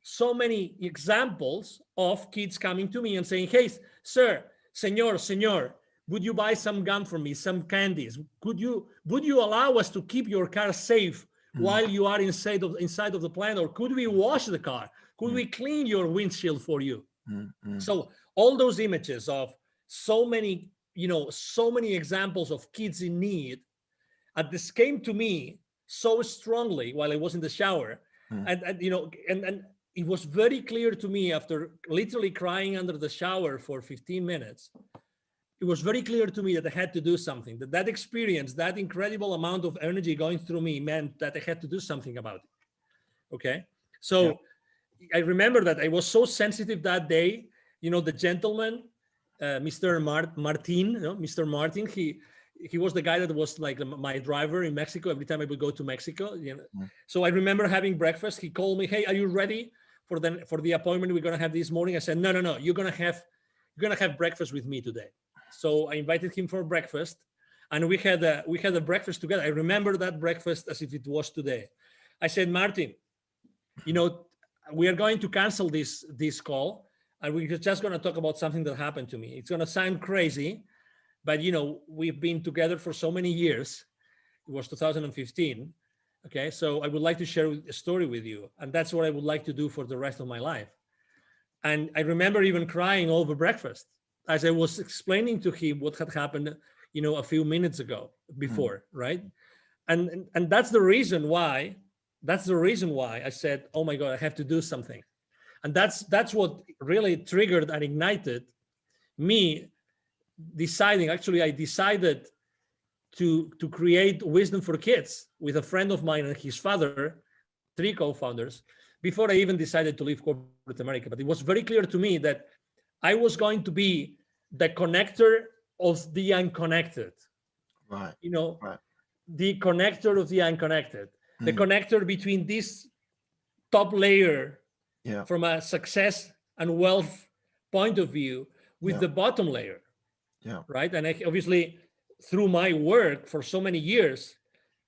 so many examples of kids coming to me and saying, "Hey, sir, senor, would you buy some gum for me, some candies? Would you allow us to keep your car safe while you are inside of the plant? Or could we wash the car? Could we clean your windshield for you?" So all those images of so many examples of kids in need, this came to me so strongly while I was in the shower. And it was very clear to me after literally crying under the shower for 15 minutes. It was very clear to me that I had to do something, that experience, that incredible amount of energy going through me meant that I had to do something about it. Okay. So I remember that I was so sensitive that day. The gentleman, Mr. Martin, Mr. Martin, he was the guy that was like my driver in Mexico every time I would go to Mexico. So I remember having breakfast. He called me, "Hey, are you ready for the appointment we're gonna have this morning?" I said, "No, you're gonna have breakfast with me today." So I invited him for breakfast, and we had a breakfast together. I remember that breakfast as if it was today. I said, "Martin, we are going to cancel this call, and we're just going to talk about something that happened to me. It's going to sound crazy, but we've been together for so many years." It was 2015, Okay, so I would like to share a story with you, and that's what I would like to do for the rest of my life. And I remember even crying over breakfast as I was explaining to him what had happened, a few minutes ago before, right? And that's the reason why. That's the reason why I said, "Oh my God, I have to do something." And that's what really triggered and ignited me deciding. Actually, I decided to create Wisdom for Kids with a friend of mine and his father, three co-founders, before I even decided to leave corporate America. But it was very clear to me that I was going to be the connector of the unconnected. Right. Right. The connector of the unconnected, the connector between this top layer from a success and wealth point of view with the bottom layer. Right. And obviously, through my work for so many years,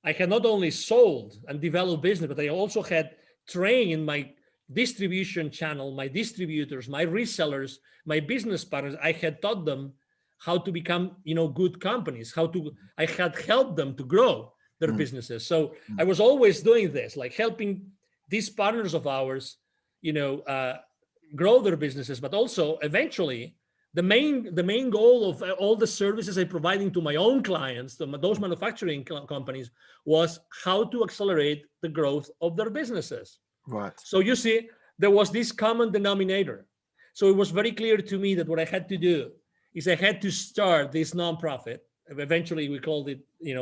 I had not only sold and developed business, but I also had trained my distribution channel, my distributors, my resellers, my business partners. I had taught them how to become, good companies, I had helped them to grow their businesses. So I was always doing this, like helping these partners of ours, grow their businesses, but also eventually the main goal of all the services I'm providing to my own clients, to those manufacturing companies, was how to accelerate the growth of their businesses. Right. So you see, there was this common denominator. So it was very clear to me that what I had to do is I had to start this nonprofit. Eventually, we called it,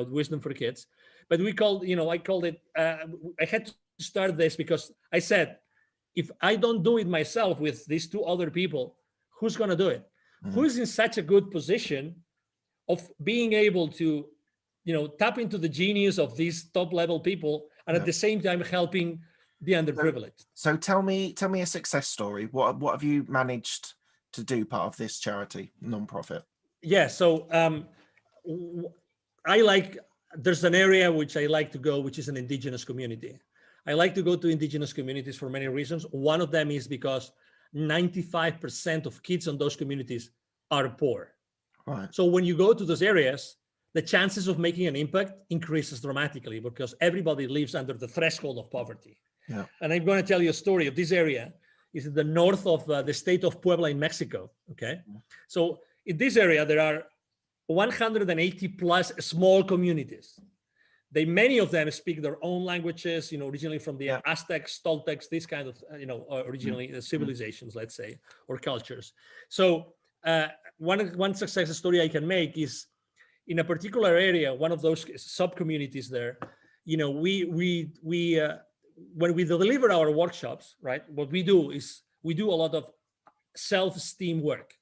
Wisdom for Kids. But I called it. I had to start this because I said, if I don't do it myself with these two other people, who's going to do it? Who's in such a good position of being able to, tap into the genius of these top level people and at the same time helping the underprivileged? So tell me a success story. What have you managed to do part of this charity nonprofit? Yeah. So there's an area which I like to go, which is an indigenous community. I like to go to indigenous communities for many reasons. One of them is because 95% of kids in those communities are poor. Right. So when you go to those areas, the chances of making an impact increases dramatically because everybody lives under the threshold of poverty. Yeah. And I'm going to tell you a story of this area. It's in the north of the state of Puebla in Mexico. Okay. So in this area, there are 180 plus small communities. Many of them speak their own languages, originally from the Aztecs, Toltecs, this kind of, originally civilizations, let's say, or cultures. So one success story I can make is in a particular area, one of those sub-communities there, when we deliver our workshops, right, what we do is we do a lot of self-esteem work.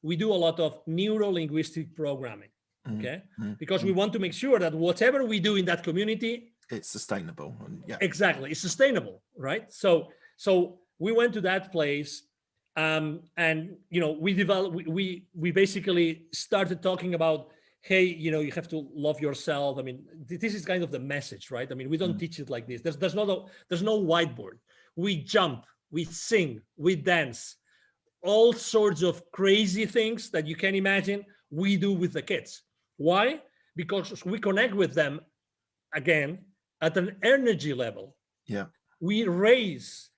We do a lot of neuro-linguistic programming, okay? Because we want to make sure that whatever we do in that community, it's sustainable. Exactly, it's sustainable, right? So we went to that place, and we basically started talking about, hey, you have to love yourself. I mean, this is kind of the message, right? I mean, we don't teach it like this. There's no whiteboard. We jump, we sing, we dance, all sorts of crazy things that you can imagine we do with the kids. Why? Because we connect with them, again, at an energy level. Yeah. We raise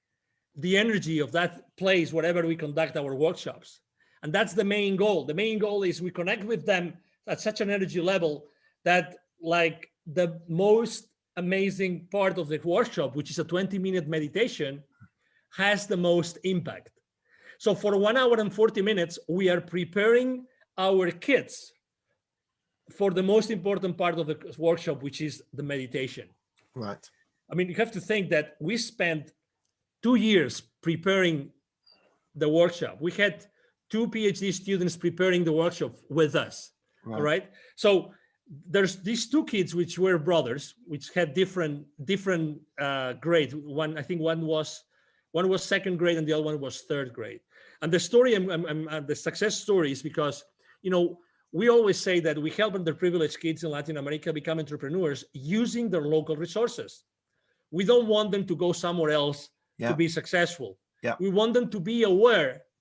the energy of that place wherever we conduct our workshops. And that's the main goal. The main goal is we connect with them at such an energy level that, like, the most amazing part of the workshop, which is a 20-minute meditation, has the most impact. So for 1 hour and 40 minutes, we are preparing our kids for the most important part of the workshop, which is the meditation. Right. I mean, you have to think that we spent 2 years preparing the workshop. We had 2 PhD students preparing the workshop with us. Right. All right. So there's these 2 kids, which were brothers, which had different grades. One was second grade and the other one was third grade. And the story, the success story is because, we always say that we help underprivileged kids in Latin America become entrepreneurs using their local resources. We don't want them to go somewhere else to be successful. Yeah. We want them to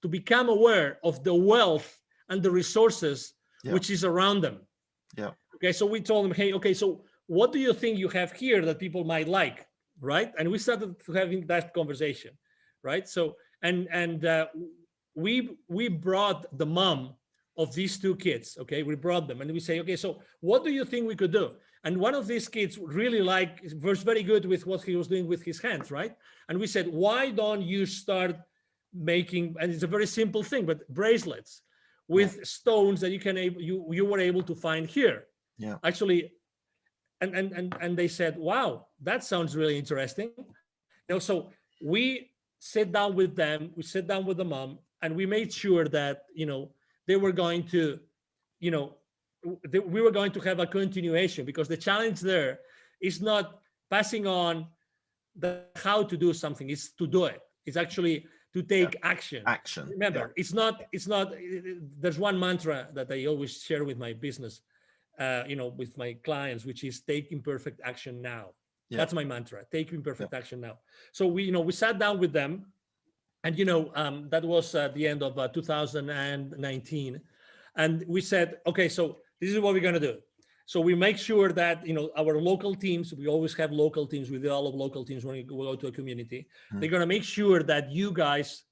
become aware of the wealth and the resources which is around them. Yeah. Okay, so we told them, hey, okay, so what do you think you have here that people might like, right? And we started having that conversation, right? So we brought the mom of these two kids. Okay, we brought them and we say, okay, so what do you think we could do? And one of these kids really was very good with what he was doing with his hands, right? And we said, why don't you start making, and it's a very simple thing, but bracelets with stones that you were able to find here. Yeah. Actually, and they said, wow, that sounds really interesting. So we sat down with them, we sat down with the mom, and we made sure that they were going to, we were going to have a continuation, because the challenge there is not passing on the how to do something, it's to do it. It's actually to take action. Remember, it's not. There's one mantra that I always share with my business, with my clients, which is take imperfect action now. Yeah. That's my mantra. Take imperfect action now. So we sat down with them, and that was at the end of 2019, and we said, okay, so this is what we're gonna do. So we make sure that our local teams. We always have local teams. We develop local teams when we go to a community. They're gonna make sure that you guys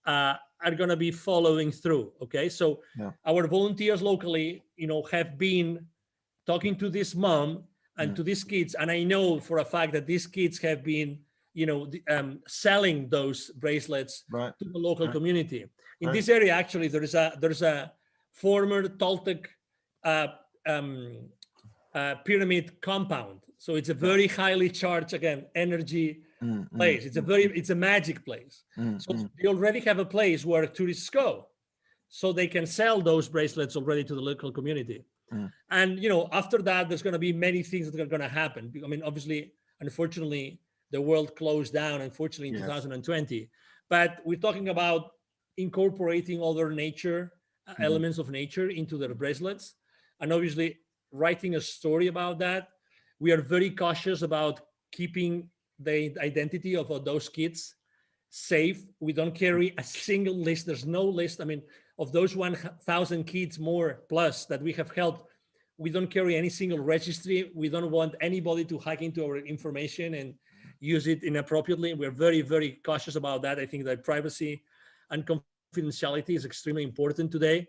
are gonna be following through. Okay, so our volunteers locally, have been talking to this mom and to these kids, and I know for a fact that these kids have been, selling those bracelets to the local community. In this area, actually, there's a former Toltec pyramid compound. So it's a very highly charged, again, energy place. It's a magic place. So they already have a place where tourists go, so they can sell those bracelets already to the local community. And after that, there's going to be many things that are going to happen. I mean, obviously, unfortunately, the world closed down, unfortunately, in 2020. But we're talking about incorporating other nature elements of nature into their bracelets, and obviously writing a story about that. We are very cautious about keeping the identity of those kids safe. We don't carry a single list. There's no list. I mean, of those 1,000 kids more plus that we have helped, we don't carry any single registry. We don't want anybody to hack into our information and use it inappropriately. We're very, very cautious about that. I think that privacy and confidentiality is extremely important today,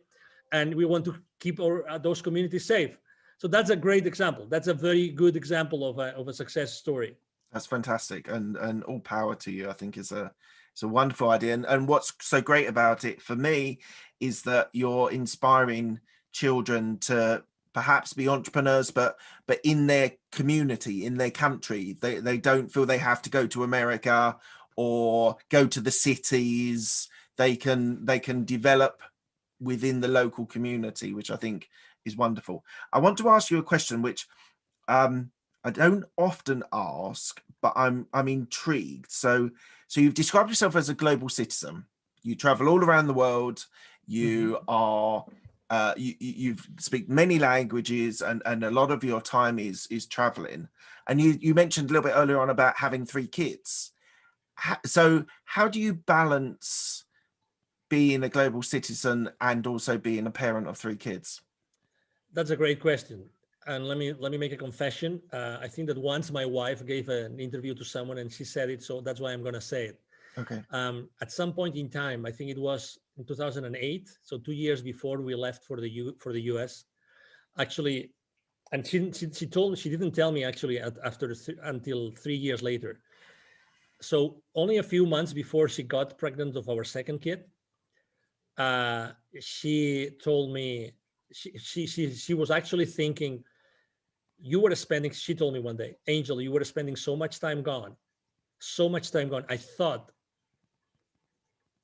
and we want to keep those communities safe. So that's a great example. That's a very good example of a success story. That's fantastic, and all power to you. I think it's a wonderful idea. And what's so great about it for me is that you're inspiring children to perhaps be entrepreneurs, but in their community, in their country. They don't feel they have to go to America or go to the cities. They can develop within the local community, which I think is wonderful. I want to ask you a question which I don't often ask, but I'm intrigued. So you've described yourself as a global citizen. You travel all around the world. You are you speak many languages, and a lot of your time is traveling. And you mentioned a little bit earlier on about having 3 kids. So how do you balance being a global citizen and also being a parent of 3 kids? That's a great question. And let me make a confession. I think that once my wife gave an interview to someone and she said it, so that's why I'm going to say it. Okay. At some point in time, I think it was in 2008, so 2 years before we left for the US, actually, and she didn't tell me actually until 3 years later. So only a few months before she got pregnant of our second kid, she told me she was actually thinking, she told me one day, Angel, you were spending so much time gone. I thought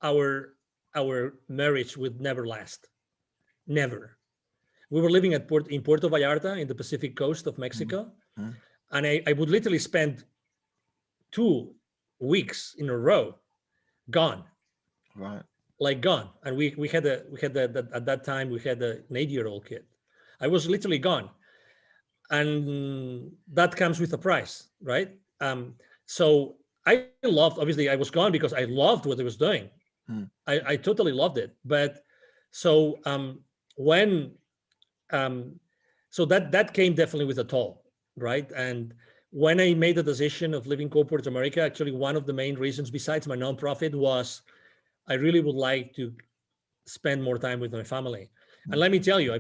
our marriage would never last. Never. We were living in Puerto Vallarta in the Pacific coast of Mexico. And I would literally spend 2 weeks in a row gone. Right. Like gone. And we had at that time we had an 8-year-old kid. I was literally gone. And that comes with a price, right? So I loved, obviously I was gone because I loved what I was doing. I totally loved it. But so so that came definitely with a toll. right? And when I made the decision of leaving corporate America, actually one of the main reasons besides my nonprofit was I really would like to spend more time with my family. And let me tell you,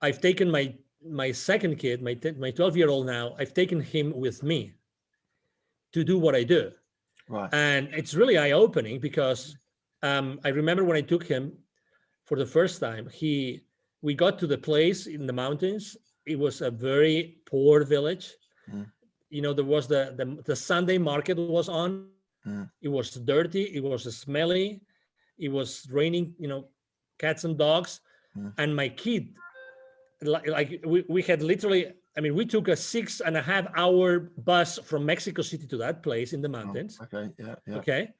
I've taken my second kid, my 12-year-old now, I've taken him with me to do what I do. Right. And it's really eye-opening because I remember when I took him for the first time, we got to the place in the mountains. It was a very poor village. Mm. There was the Sunday market was on. Mm. It was dirty. It was smelly. It was raining, cats and dogs. Mm. And my kid, like we had literally, we took a 6.5-hour bus from Mexico City to that place in the mountains. Oh, okay. Yeah. Yeah. Okay.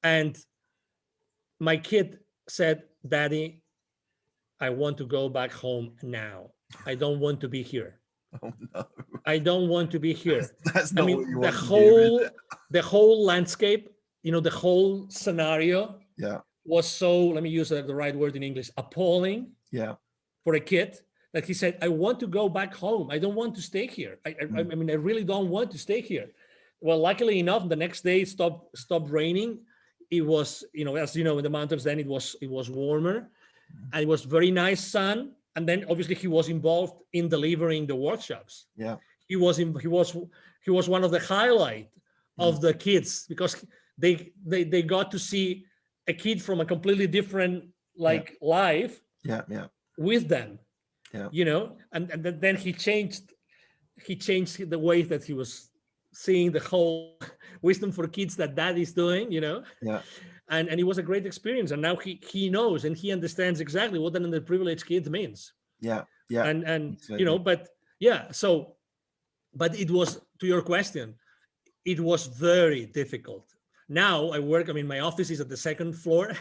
And my kid said, Daddy, I want to go back home now. I don't want to be here. Oh no. I don't want to be here. That's not what you want to hear, the whole landscape, the whole scenario was so, let me use the right word in English, appalling for a kid that he said, I want to go back home. I don't want to stay here. I really don't want to stay here. Well, luckily enough, the next day it stopped raining. It was, as you know, in the mountains, then it was warmer and it was very nice sun. And then obviously he was involved in delivering the workshops. Yeah. He was one of the highlight of the kids because they got to see a kid from a completely different life with them. Yeah. And then he changed the way that he was seeing the whole wisdom for kids that Dad is doing, Yeah. And it was a great experience. And now he knows and he understands exactly what an underprivileged kid means. Yeah. Yeah. And absolutely. but yeah, but it was, to your question, it was very difficult. Now I work, my office is at the second floor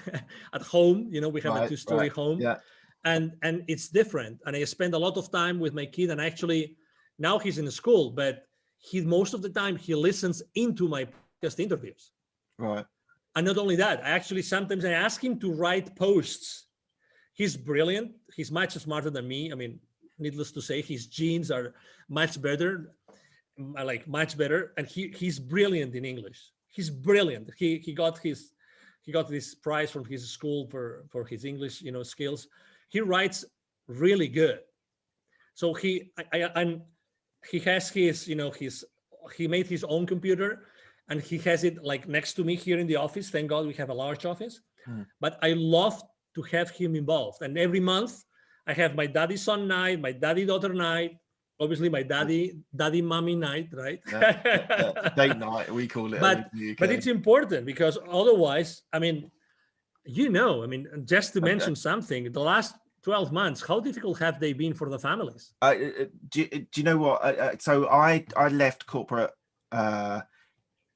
at home, we have a 2-story home. Yeah. And it's different. And I spend a lot of time with my kid, and actually now he's in school, but most of the time he listens into my podcast interviews. Right. And not only that, sometimes I ask him to write posts. He's brilliant. He's much smarter than me. Needless to say, his genes are much better, much better. And he's brilliant in English. He's brilliant. He got this prize from his school for his English, skills. He writes really good. So he has he made his own computer, and he has it next to me here in the office. Thank God we have a large office. But I love to have him involved. And every month I have my daddy son night, my daddy daughter night, obviously my daddy mommy night, right? Date night, we call it. But it's important because otherwise, just to mention something, the last 12 months, how difficult have they been for the families? Do you know what? So I left corporate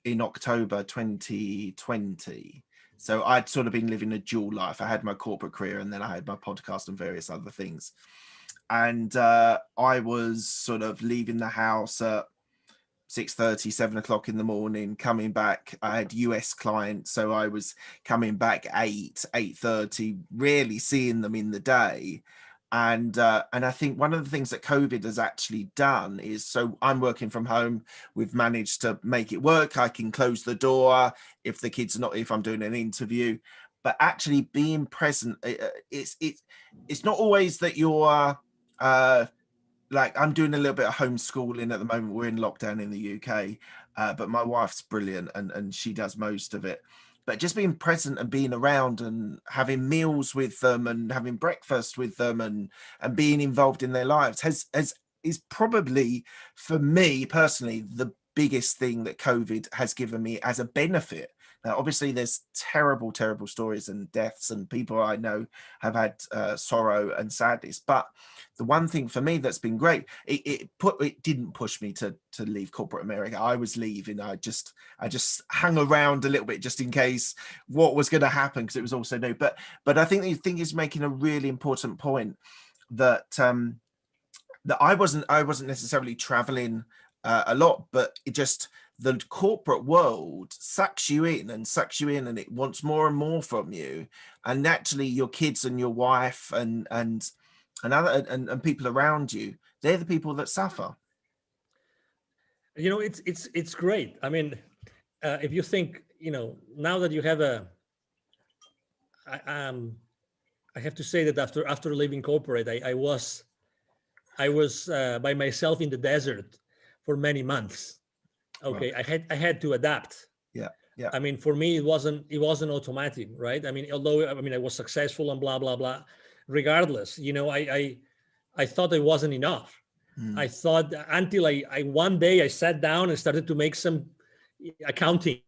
in October 2020. So I'd sort of been living a dual life. I had my corporate career and then I had my podcast and various other things. And I was sort of leaving the house at 6:30, 7 o'clock in the morning, coming back. I had US clients, so I was coming back 8:30, rarely seeing them in the day. And I think one of the things that COVID has actually done is, so I'm working from home. We've managed to make it work. I can close the door if the kids are not, if I'm doing an interview, but actually being present. It's not always that you're I'm doing a little bit of homeschooling at the moment. We're in lockdown in the UK, but my wife's brilliant and she does most of it. But just being present and being around and having meals with them and having breakfast with them and being involved in their lives is probably, for me personally, the biggest thing that COVID has given me as a benefit. Now, obviously, there's terrible, terrible stories and deaths, and people I know have had sorrow and sadness. But the one thing for me that's been great, it didn't push me to leave corporate America. I was leaving. I just hung around a little bit just in case what was going to happen, because it was also new. But I think the thing is making a really important point that that I wasn't necessarily traveling a lot, but it just, the corporate world sucks you in and it wants more and more from you. And naturally your kids and your wife and other and people around you, They're the people that suffer. It's great. I mean, if you think, now that you have I have to say that after leaving corporate, I was by myself in the desert for many months. Okay, Right. I had to adapt. Yeah. Yeah. I mean, for me, it wasn't automatic, right? I mean, although I was successful and blah blah blah, regardless, I thought it wasn't enough. I thought until I one day I sat down and started to make some accounting.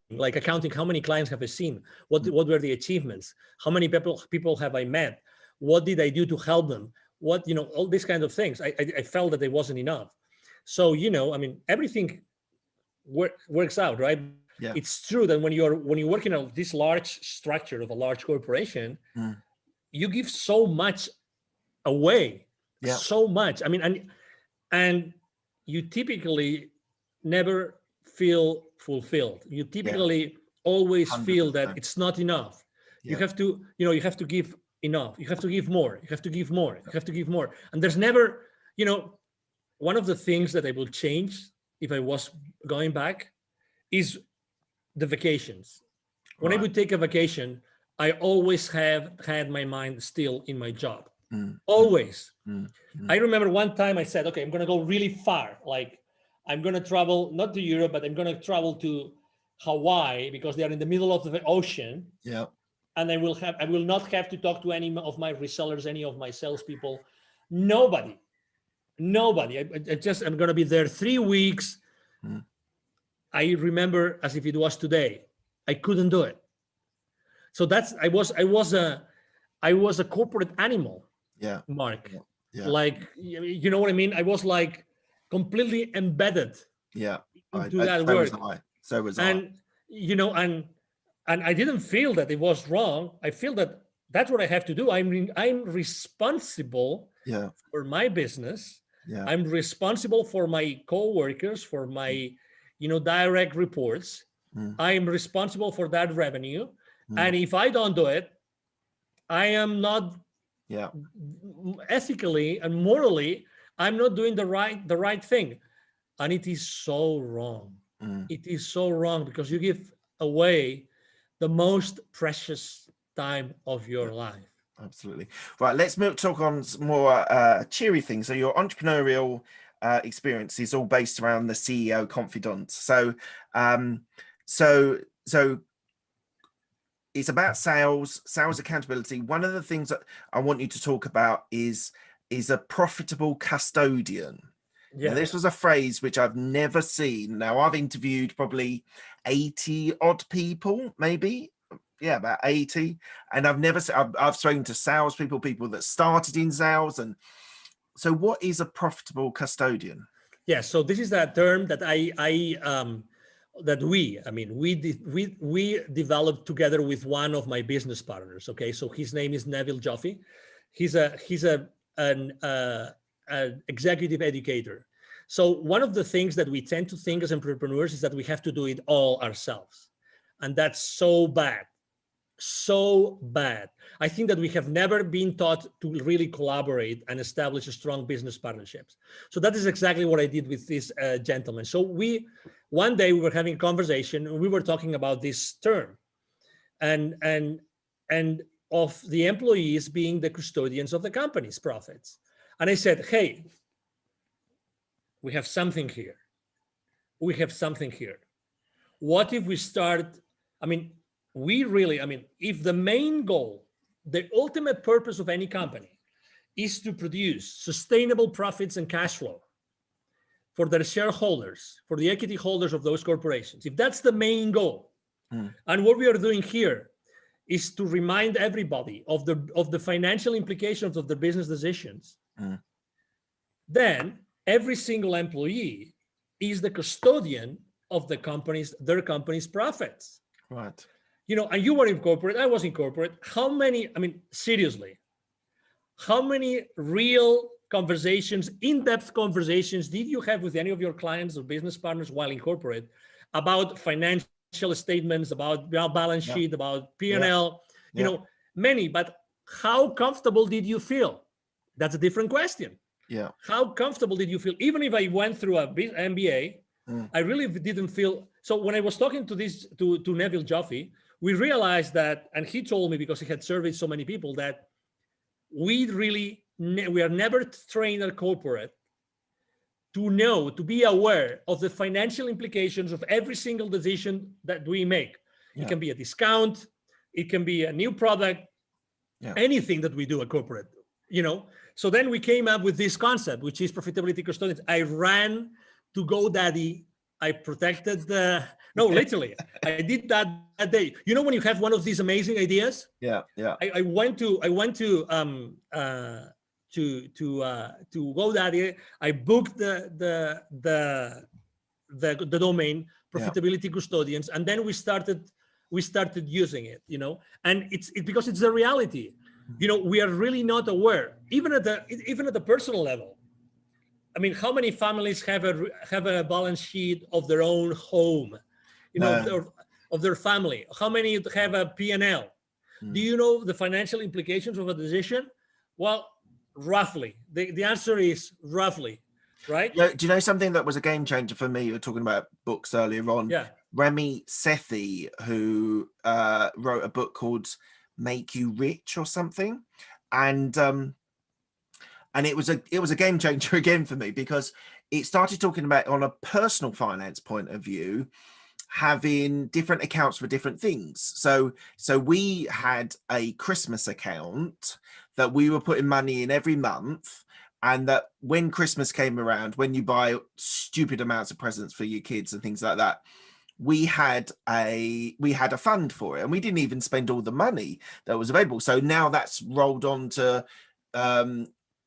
How many clients have I seen? What were the achievements? How many people have I met? What did I do to help them? What, all these kinds of things. I felt that it wasn't enough. So, I mean, everything works out, right? Yeah. It's true that when you work in this large structure of a large corporation, you give so much away, Yeah. so much. I mean, and you typically never feel fulfilled. You typically always feel that 100%. it's not enough. You Yeah. have to, you have to give enough. You have to give more. You have to give more. You have to give more. And there's never, one of the things that I will change if I was going back is the vacations. When I Right. would take a vacation, I always have had my mind still in my job. Mm. Always. Mm. I remember one time I said, okay, I'm going to go really far. Like I'm going to travel, not to Europe, but I'm going to travel to Hawaii because they are in the middle of the ocean. Yeah. And I will not have to talk to any of my resellers, any of my salespeople, nobody. I'm going to be there 3 weeks. I remember as if it was today. I couldn't do it. So I was a corporate animal. Yeah. Mark. Yeah. Like, you know what I mean? I was like completely embedded Yeah. into that work. So was I. And, and I didn't feel that it was wrong. I feel that that's what I have to do. I'm responsible for my business. Yeah. I'm responsible for my coworkers, for my, direct reports. I'm responsible for that revenue. And if I don't do it, I am not ethically and morally, I'm not doing the right thing. And it is so wrong. It is so wrong because you give away the most precious time of your life. Absolutely. Right. Let's talk on some more cheery things. So your entrepreneurial experience is all based around the CEO Confidant. So, so it's about sales accountability. One of the things that I want you to talk about is a profitable custodian. Yeah. Now, this was a phrase which I've never seen. Now, I've interviewed probably 80 odd people, maybe. Yeah, about 80. And I've spoken to salespeople, people that started in sales. And so what is a profitable custodian? Yeah, so this is that term that we developed together with one of my business partners. Okay, so his name is Neville Joffe. He's an executive educator. So one of the things that we tend to think as entrepreneurs is that we have to do it all ourselves, and that's so bad. So bad. I think that we have never been taught to really collaborate and establish strong business partnerships. So that is exactly what I did with this gentleman. So one day we were having a conversation and we were talking about this term and of the employees being the custodians of the company's profits. And I said, hey, we have something here. What if we start, if the main goal, the ultimate purpose of any company is to produce sustainable profits and cash flow for their shareholders, for the equity holders of those corporations, if that's the main goal, and what we are doing here is to remind everybody of the financial implications of the business decisions, then every single employee is the custodian of their company's profits. Right. And you were in corporate, I was in corporate. Seriously, how many real conversations, in-depth conversations did you have with any of your clients or business partners while in corporate about financial statements, about balance sheet, about P&L, many, but how comfortable did you feel? That's a different question. Yeah. How comfortable did you feel? Even if I went through a MBA, I really didn't feel. So when I was talking to Neville Joffe, we realized that, and he told me, because he had surveyed so many people, that we are never trained at corporate to be aware of the financial implications of every single decision that we make. Yeah. It can be a discount, it can be a new product, anything that we do at corporate, So then we came up with this concept, which is profitability custodians. I ran to GoDaddy. I protected literally, I did that day. When you have one of these amazing ideas. Yeah. I went to GoDaddy. I booked the domain profitability custodians, and then we started using it. And it's because it's the reality. We are really not aware, even at the personal level. I mean, how many families have a balance sheet of their own home, of their family? How many have a P&L? Do you know the financial implications of a decision? Well, roughly. The answer is roughly, right? Yeah. Do you know something that was a game changer for me? You were talking about books earlier on. Yeah. Remy Sethi, who wrote a book called Make You Rich or something, and it was a game changer again for me, because it started talking about, on a personal finance point of view, having different accounts for different things. So we had a Christmas account that we were putting money in every month, and that when Christmas came around, when you buy stupid amounts of presents for your kids and things like that, we had a fund for it, and we didn't even spend all the money that was available. So now that's rolled on to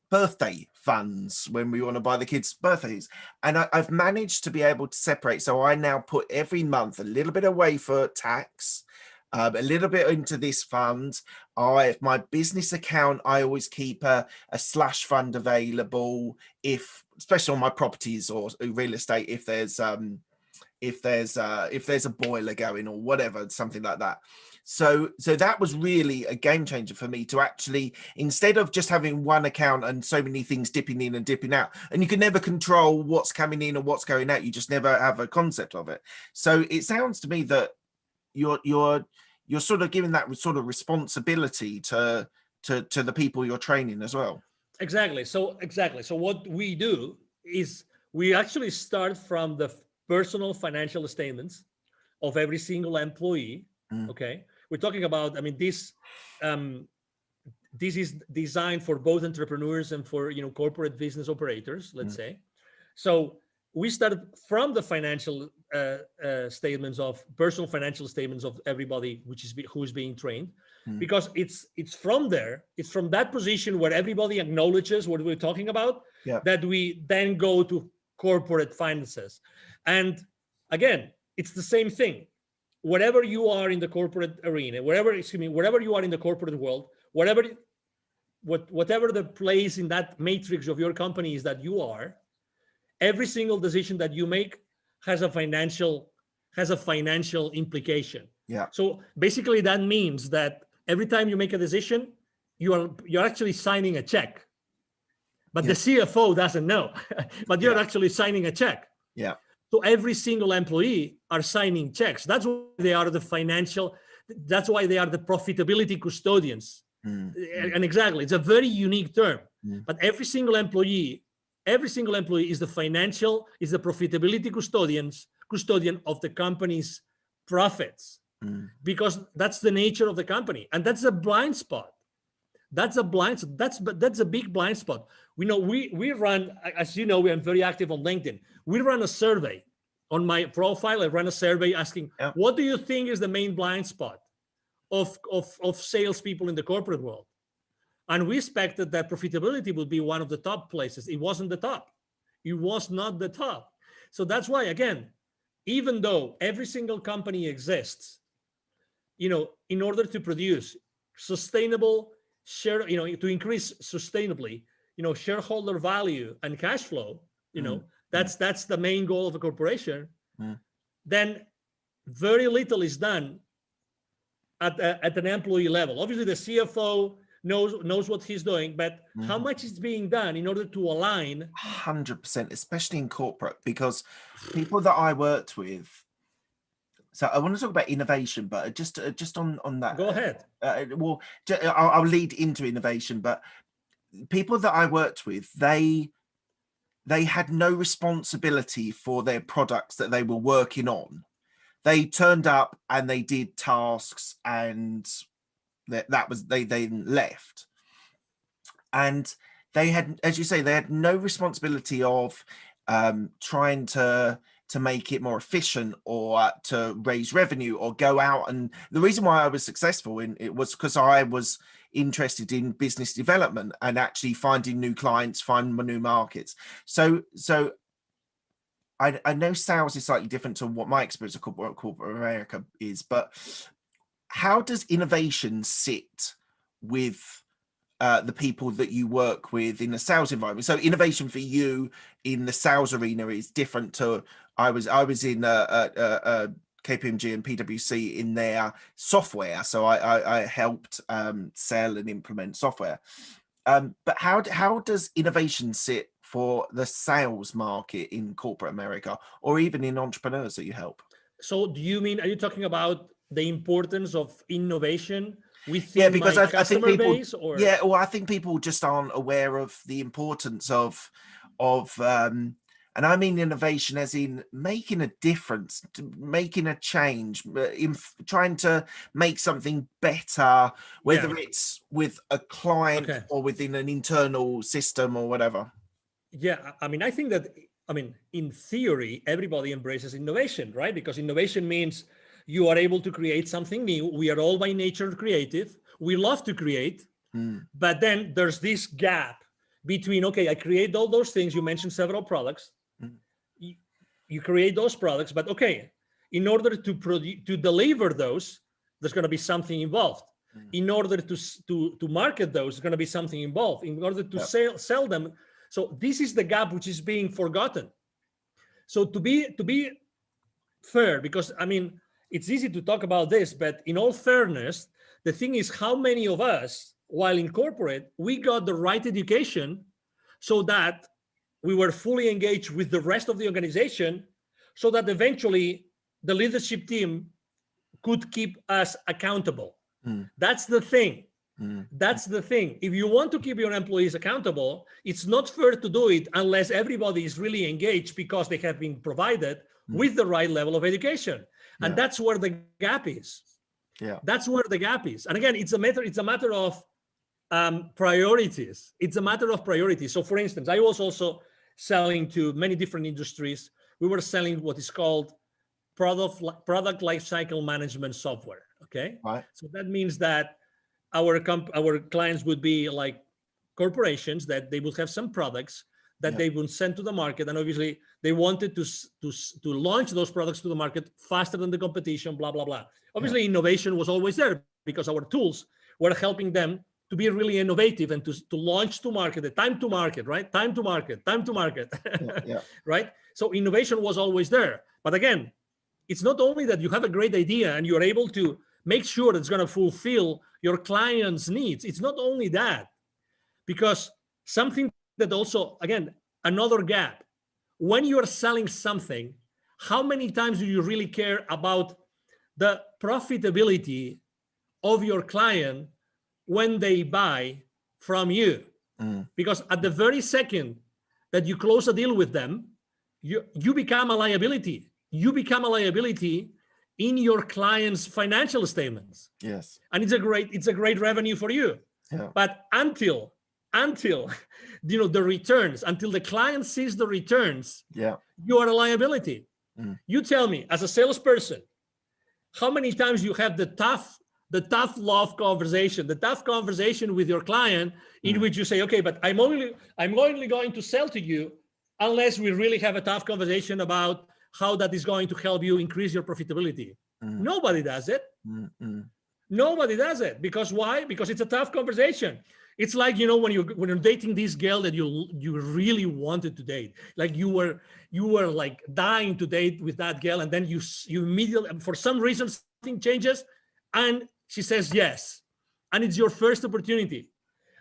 birthday funds when we want to buy the kids birthdays, and I've managed to be able to separate. So I now put every month a little bit away for tax, a little bit into this fund. My business account, I always keep a slash fund available, especially on my properties or real estate, if there's a boiler going or whatever, something like that. So that was really a game changer for me, to actually, instead of just having one account and so many things dipping in and dipping out, and you can never control what's coming in or what's going out, you just never have a concept of it. So it sounds to me that you're sort of giving that sort of responsibility to the people you're training as well. Exactly. So what we do is we actually start from the personal financial statements of every single employee. Okay, we're talking about, I mean, this is designed for both entrepreneurs and for corporate business operators, let's say. So we started from the financial statements, of personal financial statements of everybody who is being trained, because it's from there, it's from that position where everybody acknowledges what we're talking about, that we then go to corporate finances. And again, it's the same thing. Wherever you are in the corporate arena, wherever you are in the corporate world, whatever the place in that matrix of your company is that you are, every single decision that you make has a financial implication. Yeah. So basically that means that every time you make a decision, you're actually signing a check. But the CFO doesn't know, but you're actually signing a check. Yeah. So every single employee are signing checks. That's why they are the profitability custodians. And exactly, it's a very unique term. But every single employee is the profitability custodian of the company's profits, because that's the nature of the company. And that's a blind spot. That's a big blind spot. We run, as you know, we are very active on LinkedIn. We run a survey on my profile. I run a survey asking, what do you think is the main blind spot of salespeople in the corporate world? And we expected that profitability would be one of the top places. It wasn't the top. It was not the top. So that's why, again, even though every single company exists, in order to produce sustainable to increase sustainably, shareholder value and cash flow, that's the main goal of a corporation, then very little is done at an employee level. Obviously, the CFO knows what he's doing, but how much is being done in order to align? 100%, especially in corporate, because people that I worked with. So I want to talk about innovation, but just on that. Go ahead. Well, I'll lead into innovation, but people that I worked with, they had no responsibility for their products that they were working on. They turned up and they did tasks, and that was they then left. And they had, as you say, they had no responsibility of trying to make it more efficient or to raise revenue or go out. And the reason why I was successful in it was because I was interested in business development and actually finding new clients, finding new markets. So I know sales is slightly different to what my experience of corporate America is, but how does innovation sit with the people that you work with in the sales environment? So innovation for you in the sales arena is different to I was in KPMG and PwC in their software, so I helped sell and implement software. But how does innovation sit for the sales market in corporate America, or even in entrepreneurs that you help? So are you talking about the importance of innovation within because my I think people, base? Or well, I think people just aren't aware of the importance of and I mean innovation as in making a difference, making a change, in trying to make something better, whether it's with a client or within an internal system or whatever. Yeah, I mean, I think that, in theory, everybody embraces innovation, right? Because innovation means you are able to create something new. We are all by nature creative. We love to create, but then there's this gap between, okay, I create all those things. You mentioned several products. You create those products, but okay, in order to deliver those, there's going to be something involved. In order to market those, there's going to be something involved. In order to sell them. So this is the gap which is being forgotten. So to be fair, because it's easy to talk about this, but in all fairness, the thing is how many of us, while in corporate, we got the right education so that we were fully engaged with the rest of the organization, so that eventually the leadership team could keep us accountable. That's the thing. That's the thing. If you want to keep your employees accountable, it's not fair to do it unless everybody is really engaged because they have been provided with the right level of education. And that's where the gap is. That's where the gap is. And again, it's a matter of priorities. It's a matter of priorities. So for instance, I was also selling to many different industries. We were selling what is called product lifecycle management software. Okay. Right. So that means that our clients would be like corporations, that they would have some products that they would send to the market, and obviously they wanted to launch those products to the market faster than the competition, blah blah blah. Obviously innovation was always there because our tools were helping them to be really innovative and to launch to market, the time to market, right? Time to market. Right? So innovation was always there. But again, it's not only that you have a great idea and you're able to make sure it's going to fulfill your client's needs. It's not only that, because something that also, again, another gap. When you're selling something, how many times do you really care about the profitability of your client when they buy from you? Because at the very second that you close a deal with them, you become a liability. You become a liability in your client's financial statements. Yes. And it's a great revenue for you. Yeah. But until the returns, until the client sees the returns, you are a liability. You tell me, as a salesperson, how many times you have the tough love conversation, the tough conversation with your client, in which you say, okay, but I'm only going to sell to you unless we really have a tough conversation about how that is going to help you increase your profitability. Nobody does it. Nobody does it. Because why? Because it's a tough conversation. It's like, when you're dating this girl that you really wanted to date, like you were like dying to date with that girl, and then you immediately, for some reason, something changes and she says yes, and it's your first opportunity.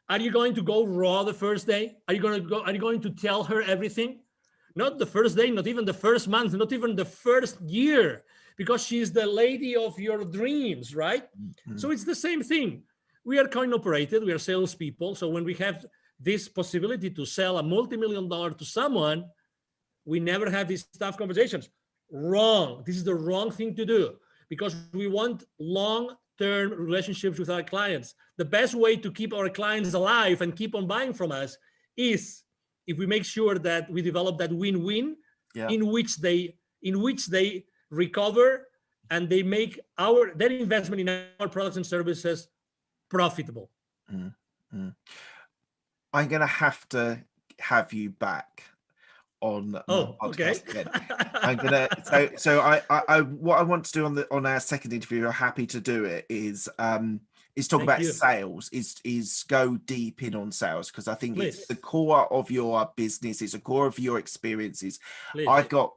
Are you going to go raw the first day? Are you going to tell her everything? Not the first day, not even the first month, not even the first year, because she's the lady of your dreams, right? Mm-hmm. So it's the same thing. We are coin operated, we are salespeople. So when we have this possibility to sell a multi-million-dollar to someone, we never have these tough conversations. Wrong. This is the wrong thing to do, because we want long-term relationships with our clients. The best way to keep our clients alive and keep on buying from us is if we make sure that we develop that win-win, in which they recover and they make their investment in our products and services profitable. Mm-hmm. I'm going to have you back on my podcast again. I'm gonna so I what I want to do on our second interview, I'm happy to do it, is talk about sales, is go deep in on sales, because I think it's the core of your business, it's a core of your experiences. I've got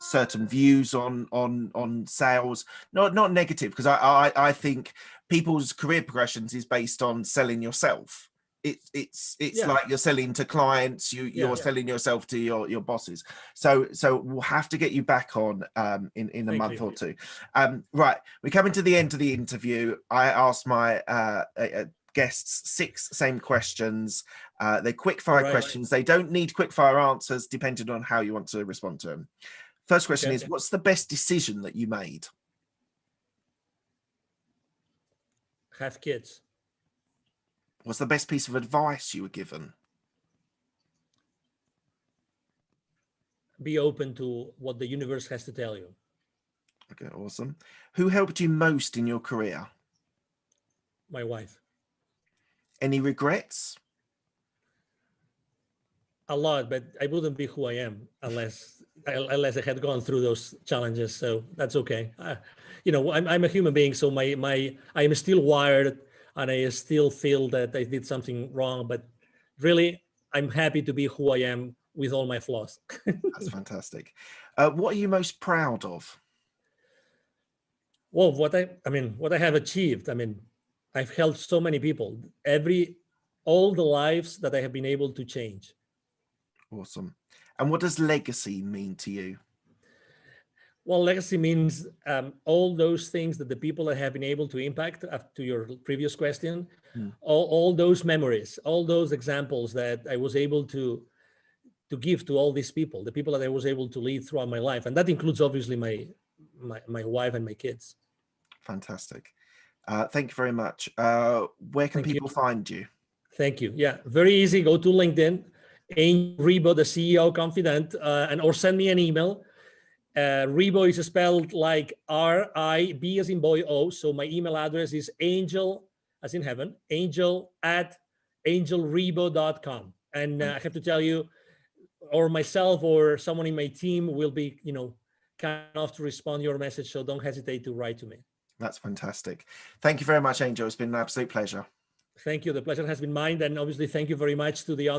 certain views on sales, not negative, because I think people's career progressions is based on selling yourself. It's like you're selling to clients, you're selling yourself to your bosses. So we'll have to get you back on in a month or two. Right, we're coming to the end of the interview. I asked my guests 6 same questions. They're quick fire questions. They don't need quick fire answers, depending on how you want to respond to them. First question is, what's the best decision that you made? Have kids. What's the best piece of advice you were given? Be open to what the universe has to tell you. Okay, awesome. Who helped you most in your career? My wife. Any regrets? A lot, but I wouldn't be who I am unless I had gone through those challenges. So that's okay. I'm a human being, so I am still wired, and I still feel that I did something wrong. But really, I'm happy to be who I am with all my flaws. That's fantastic. What are you most proud of? Well, what I have achieved. I've helped so many people. All the lives that I have been able to change. Awesome. And what does legacy mean to you? Well, legacy means all those things that the people that have been able to impact, to your previous question, all those memories, all those examples that I was able to give to all these people, the people that I was able to lead throughout my life. And that includes obviously my wife and my kids. Fantastic. Thank you very much. Where can people find you? Thank you. Yeah, very easy. Go to LinkedIn, Angel Ribo, the CEO Confidant, or send me an email. Ribo is spelled like R-I-B as in boy O. So my email address is angel, as in heaven, angel@angelribo.com. And I have to tell you, or myself or someone in my team will be, kind enough to respond to your message. So don't hesitate to write to me. That's fantastic. Thank you very much, Angel. It's been an absolute pleasure. Thank you. The pleasure has been mine. And obviously, thank you very much to the